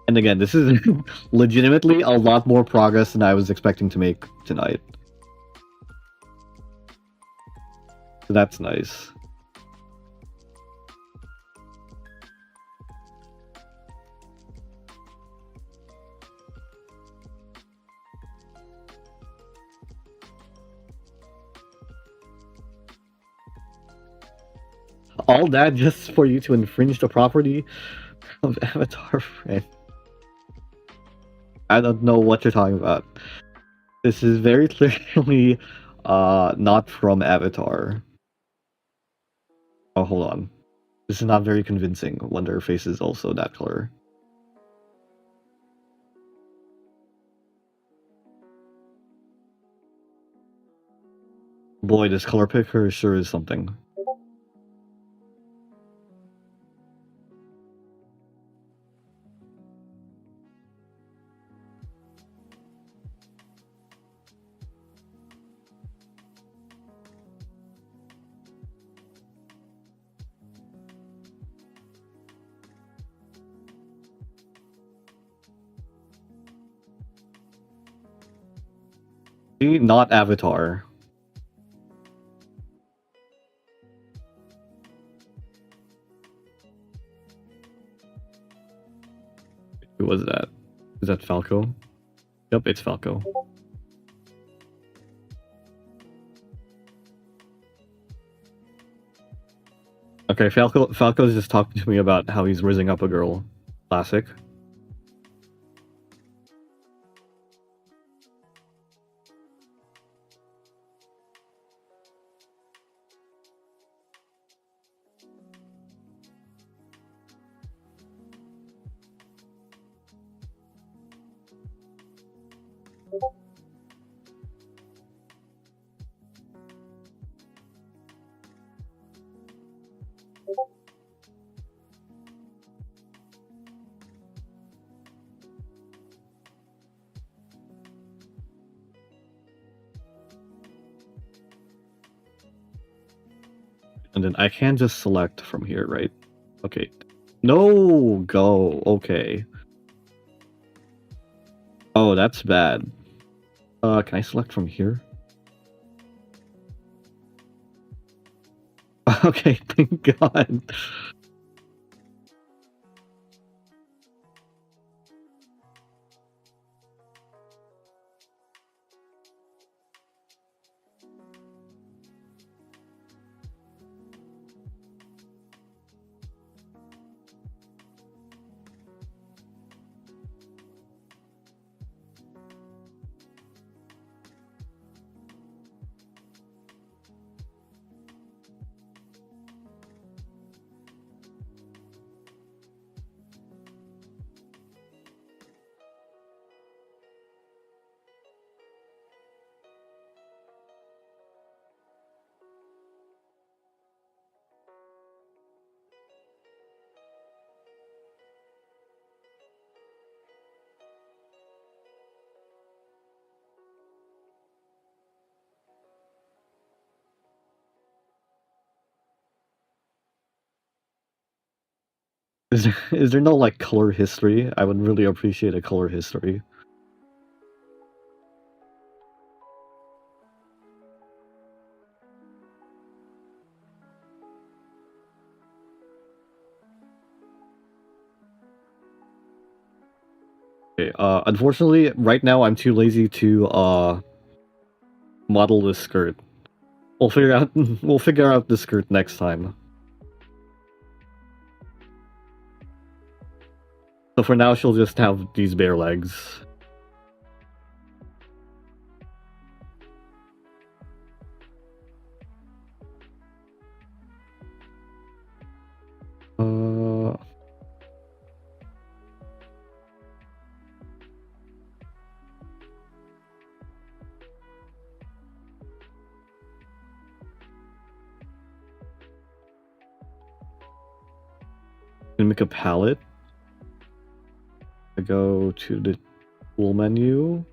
And again, this is legitimately a lot more progress than I was expecting to make tonight. So that's nice. All that just for you to infringe the property of Avatar Friend. I don't know what you're talking about. This is very clearly not from Avatar. Oh, hold on. This is not very convincing when their face is also that color. Boy, this color picker sure is something. Not Avatar. Who was that? Is that Falco? Yep, it's Falco. Okay, Falco's just talking to me about how he's rizzing up a girl. Classic. And then I can just select from here, right? Okay. No, go. Okay. Oh, that's bad. Can I select from here? Okay, thank God. Is there no like color history? I would really appreciate a color history. Okay, unfortunately, right now I'm too lazy to model this skirt. We'll figure out the skirt next time. So for now, she'll just have these bare legs. Uh, Can make a palette. I go to the tool menu.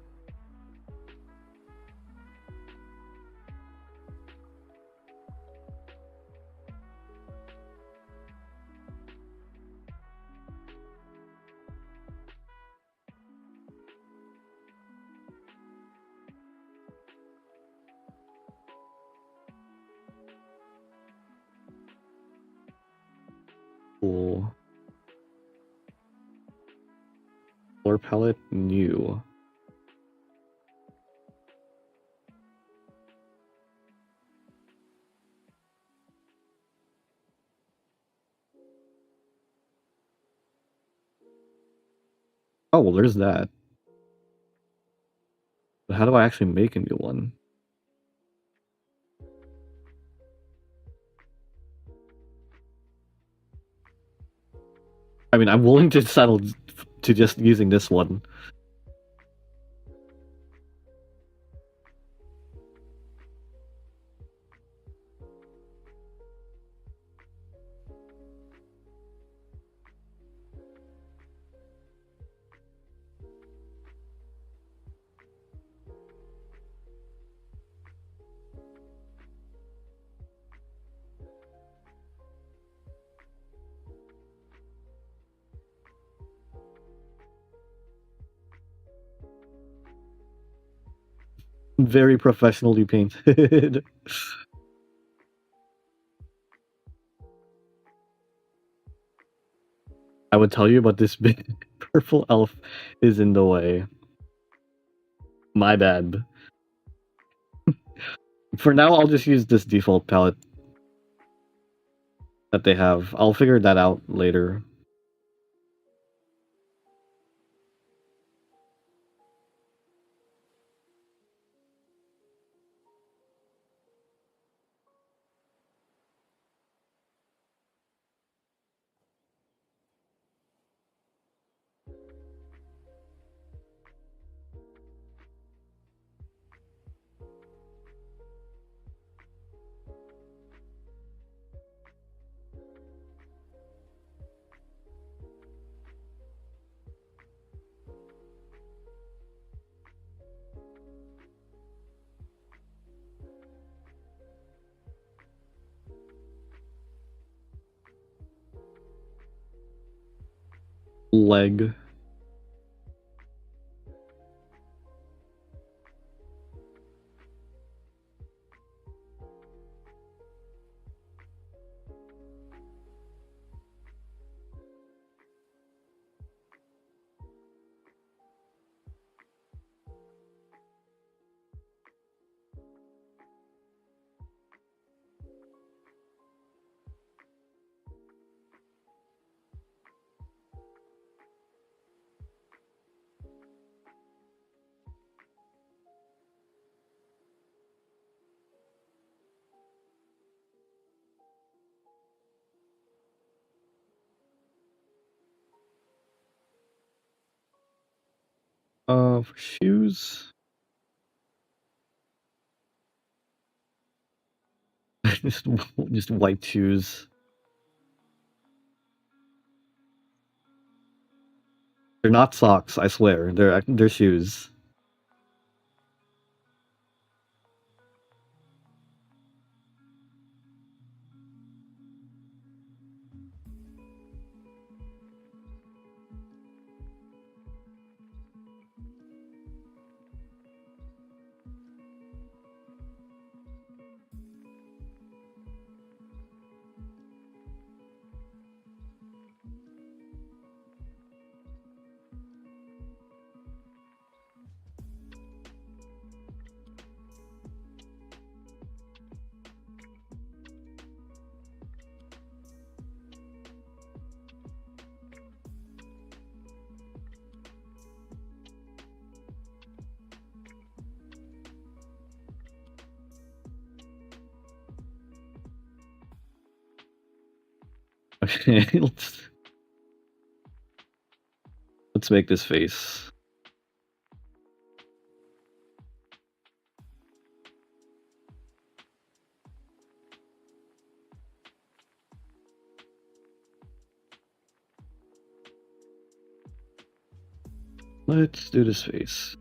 Cool. Color palette new. Oh, well, there's that. But how do I actually make a new one? I mean, I'm willing to settle to just using this one. Very professionally painted. I would tell you, but this big purple elf is in the way. My bad. For now, I'll just use this default palette that they have. I'll figure that out later. Leg. For shoes. just white shoes. They're not socks, I swear. They're shoes. Okay, let's make this face. Let's do this face.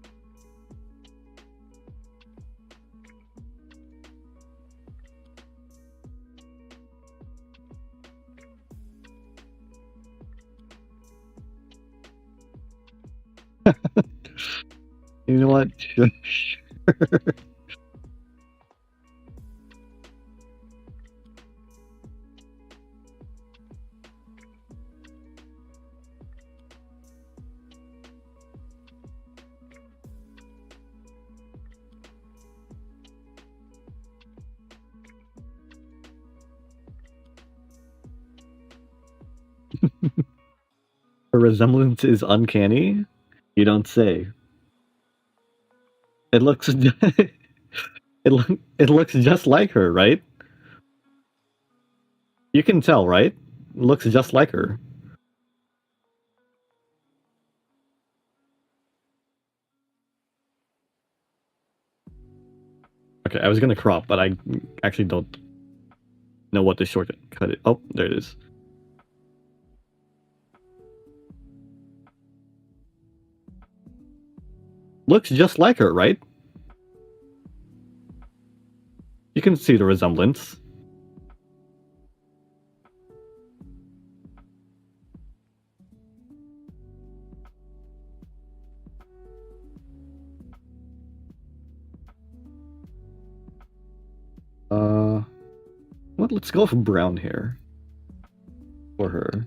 You know what? Sure. The resemblance is uncanny? You don't say. It looks it looks just like her, right? You can tell, right? It looks just like her. Okay, I was gonna crop, but I actually don't know what to shortcut it. Oh, there it is. Looks just like her, right? You can see the resemblance. what? Let's go for brown hair. For her.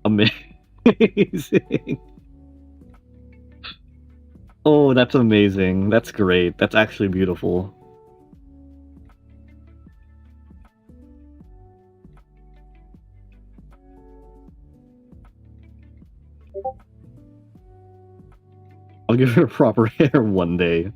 Amazing. Oh, that's amazing. That's great. That's actually beautiful. I'll give her proper hair one day.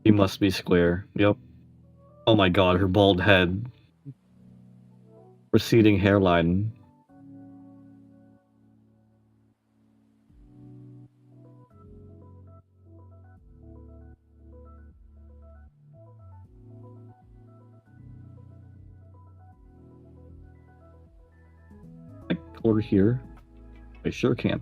He must be square. Yep. Oh my god, her bald head. Receding hairline. Color here. I sure can.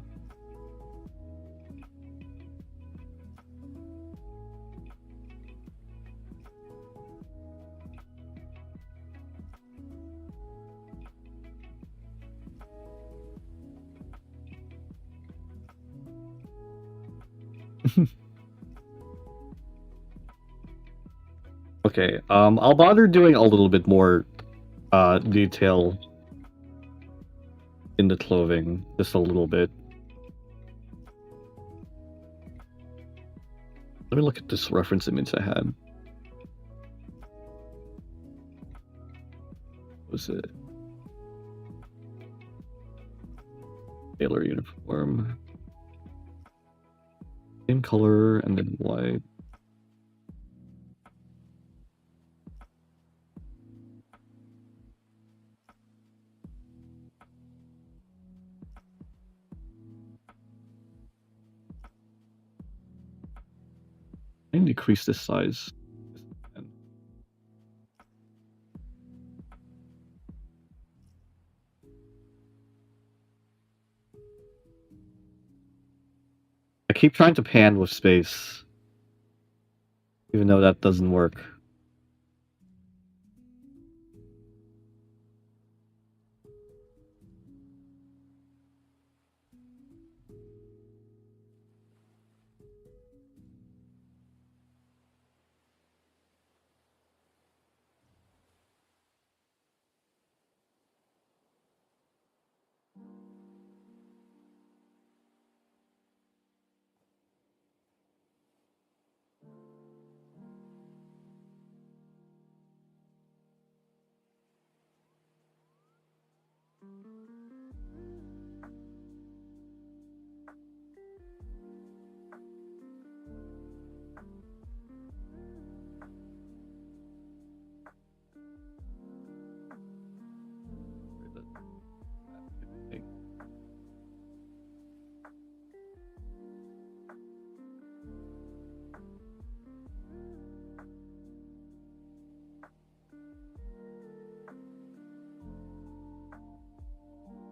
Okay, I'll bother doing a little bit more detail in the clothing, just a little bit. Let me look at this reference image I had. What was it? Tailor uniform. Same color and then white. I can decrease this size. I keep trying to pan with space, even though that doesn't work.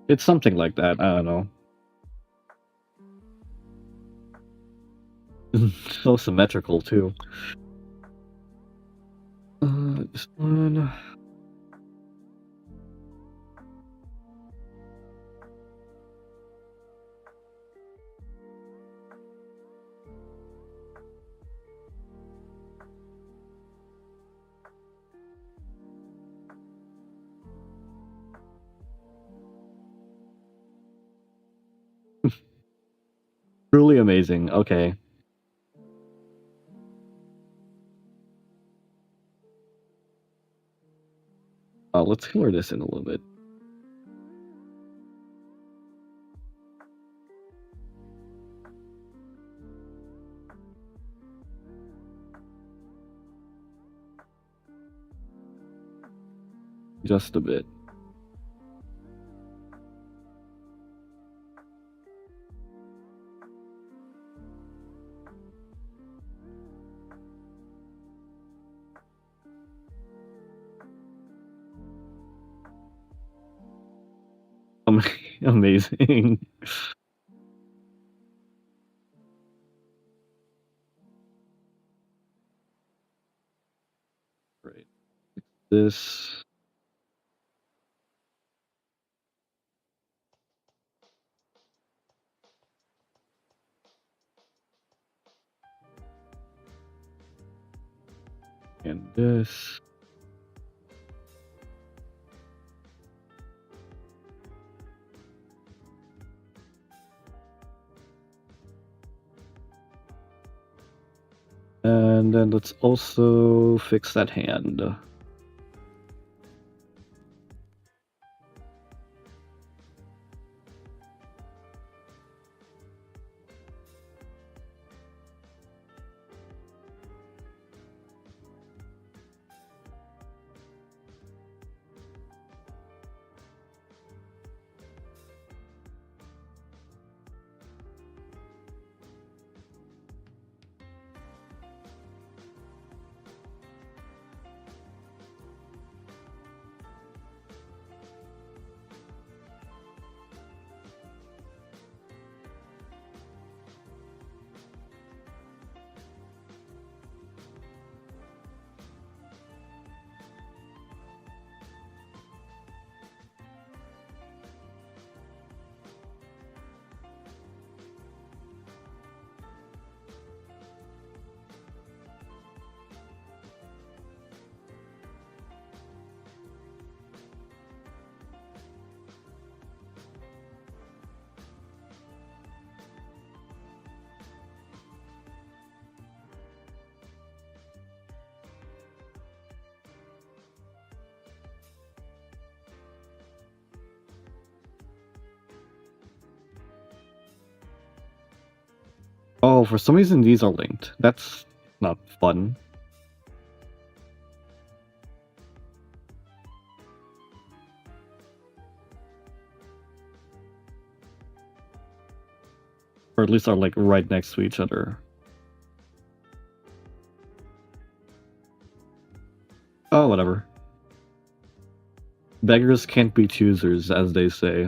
It's something like that. I don't know. So symmetrical too. This one. Truly amazing. Okay. Let's color this in a little bit. Just a bit. Amazing. Right. This. And this. And then let's also fix that hand. Oh, for some reason these are linked. That's not fun. Or at least are like right next to each other. Oh, whatever. Beggars can't be choosers, as they say.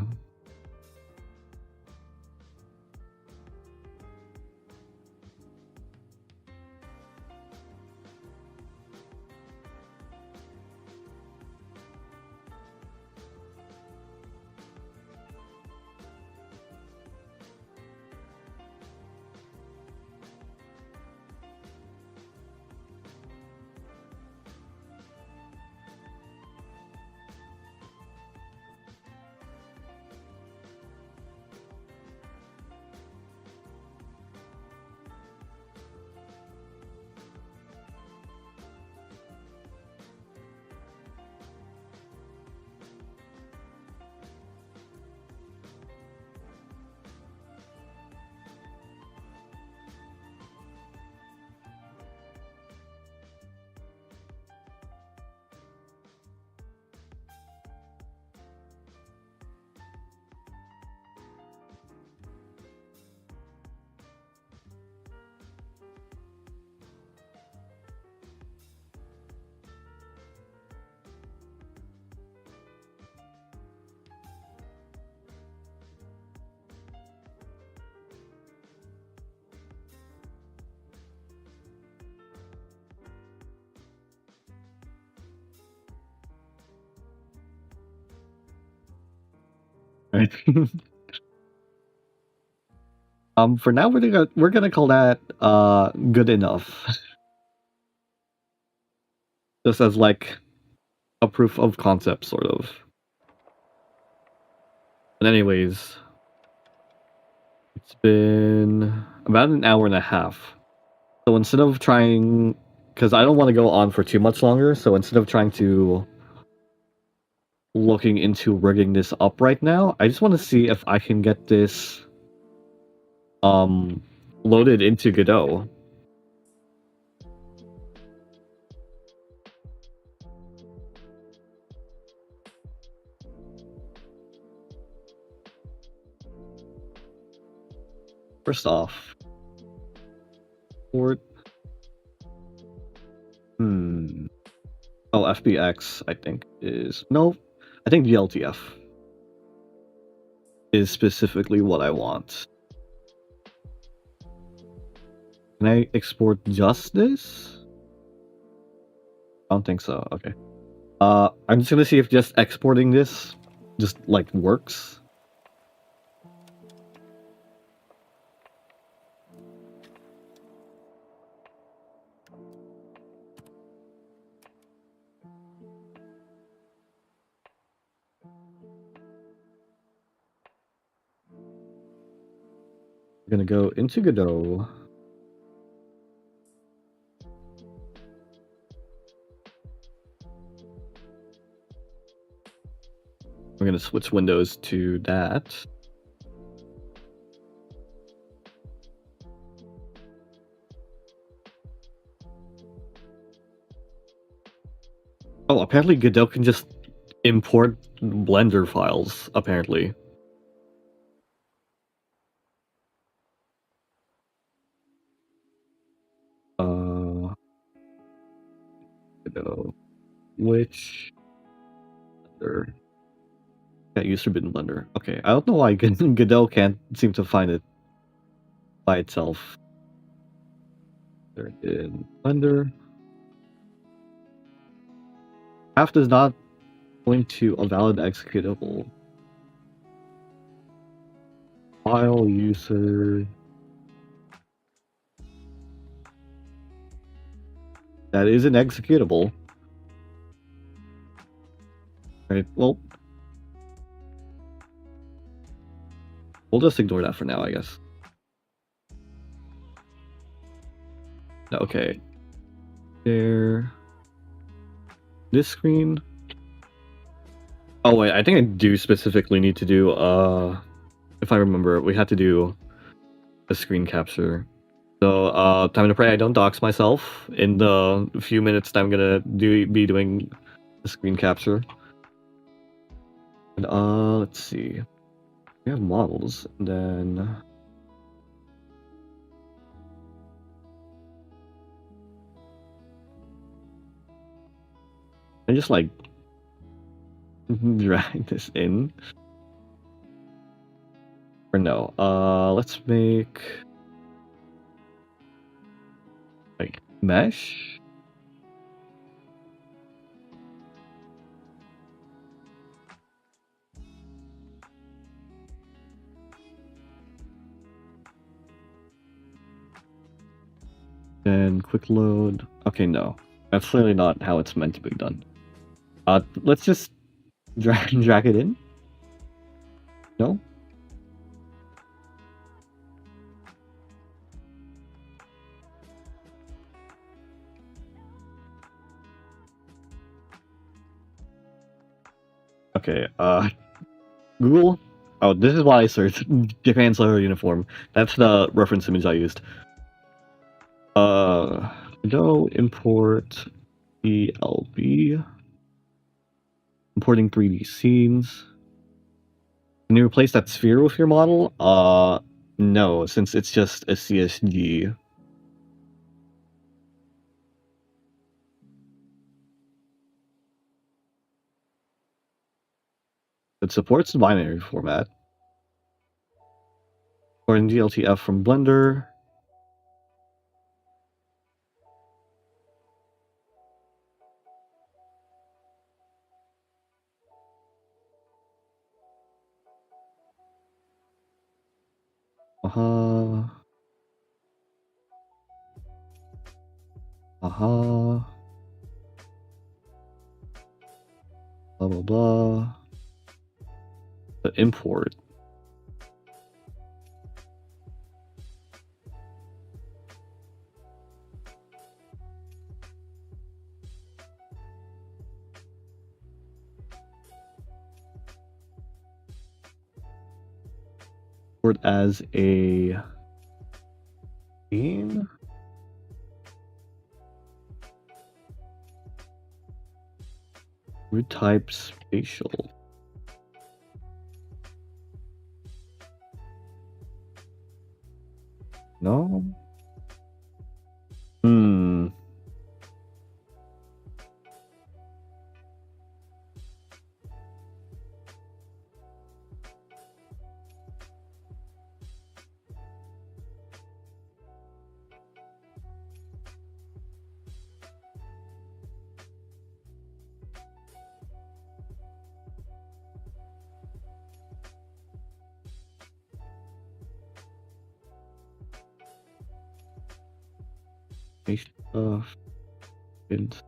Right. For now we're gonna call that good enough. Just as like a proof of concept, sort of. But anyways, It's been about an hour and a half. So instead of trying, because I don't want to go on for too much longer, so instead of trying to looking into rigging this up right now, I just want to see if I can get this loaded into Godot. First off, port. Oh, FBX, I think is no. I think GLTF is specifically what I want. Can I export just this? I don't think so. Okay. I'm just gonna see if just exporting this just like works. We're gonna go into Godot. We're gonna switch windows to that. Oh, apparently Godot can just import Blender files, apparently. Godot. Which Blender? Can't use Forbidden Blender. Okay, I don't know why Godot can't seem to find it by itself. They're in Blender. Path does not point to a valid executable. File user. That is an executable. Right, well, we'll just ignore that for now, I guess. Okay. There. This screen. Oh wait, I think I do specifically need to do if I remember, we had to do a screen capture. So time to pray I don't dox myself in the few minutes that I'm gonna be doing the screen capture. And let's see. We have models, and then I just like drag this in. Or no, let's make like mesh. And quick load. Okay, no. That's clearly not how it's meant to be done. Let's just drag it in. No? Okay, Google. Oh, this is why I searched Japan Slayer uniform. That's the reference image I used. Go import ELB. Importing 3D scenes. Can you replace that sphere with your model? No, since it's just a CSG. It supports the binary format. Or in GLTF from Blender. Blah blah blah. The import. Sort as a team. Root type spatial. No. Hmm. Bins.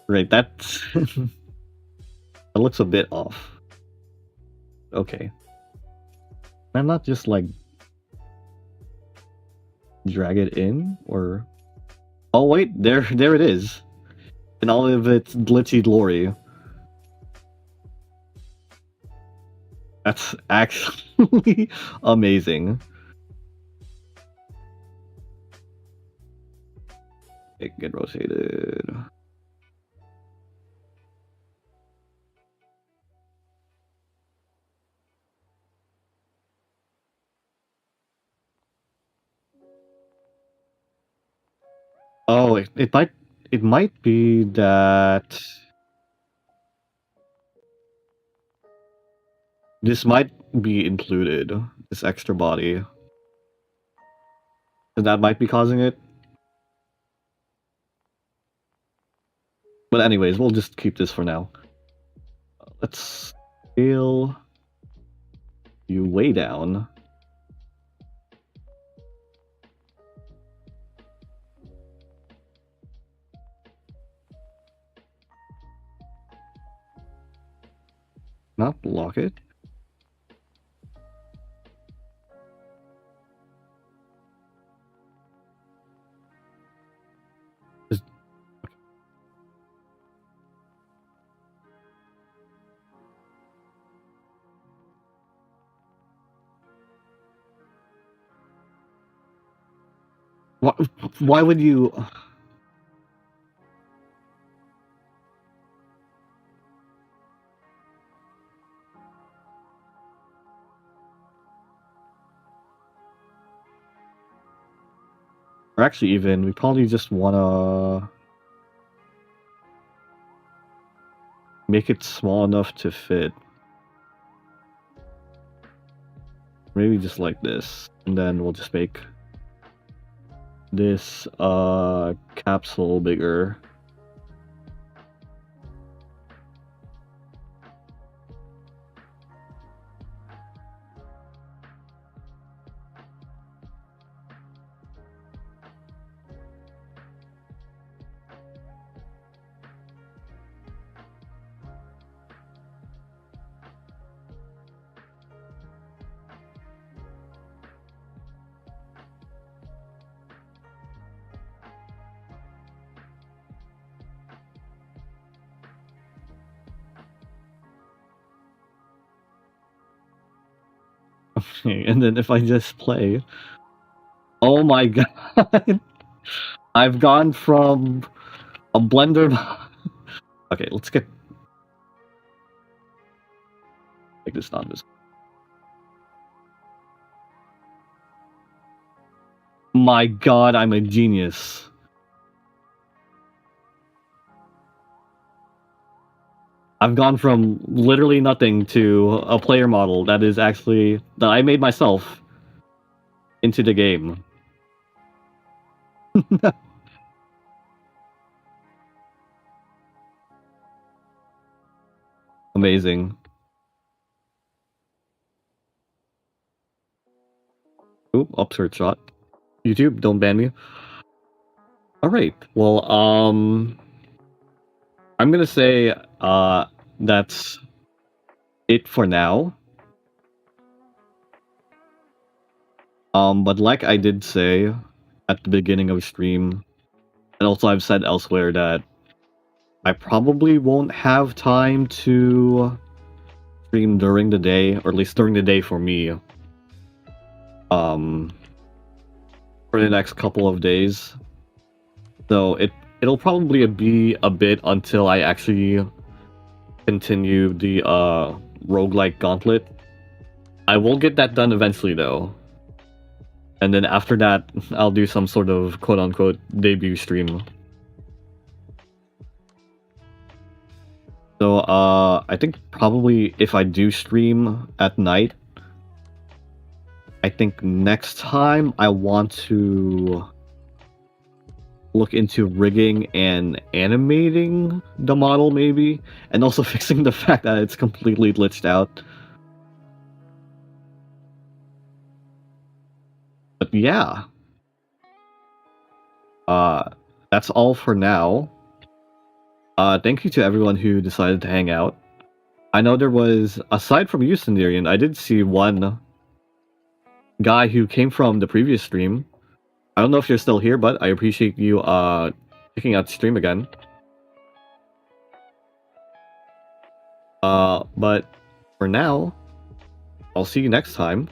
Right, that's that looks a bit off. Okay. I'm not just like drag it in or oh wait, there it is. In all of its glitchy glory. That's actually amazing. It can get rotated. Oh, it might be that this might be included, this extra body. And that might be causing it. But anyways, we'll just keep this for now. Let's scale you way down. Not lock it. Just- why would you? Or actually, even we probably just wanna make it small enough to fit. Maybe just like this, and then we'll just make this capsule bigger. And then if I just play, oh my god, I've gone from a blender. Okay, let's make this not visible. My god, I'm a genius. I've gone from literally nothing to a player model that is actually that I made myself into the game. Amazing. Oop, upsert shot. YouTube, don't ban me. Alright, well, I'm gonna say, that's it for now. But like I did say at the beginning of stream, and also I've said elsewhere that I probably won't have time to stream during the day, or at least during the day for me. For the next couple of days. So it'll probably be a bit until I actually continue the roguelike gauntlet. I will get that done eventually though. And then after that, I'll do some sort of quote-unquote debut stream. So, I think probably if I do stream at night, I think next time I want to look into rigging and animating the model maybe, and also fixing the fact that it's completely glitched out. But yeah. That's all for now. Thank you to everyone who decided to hang out. I know there was, aside from you, Sindirian, I did see one guy who came from the previous stream. I don't know if you're still here, but I appreciate you checking out the stream again. But for now, I'll see you next time.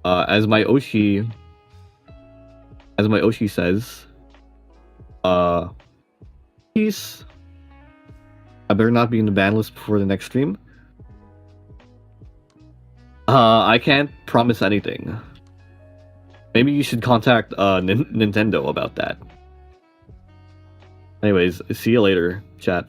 As my Oshi says, peace. I better not be in the ban list before the next stream. I can't promise anything. Maybe you should contact Nintendo about that. Anyways, see you later, chat.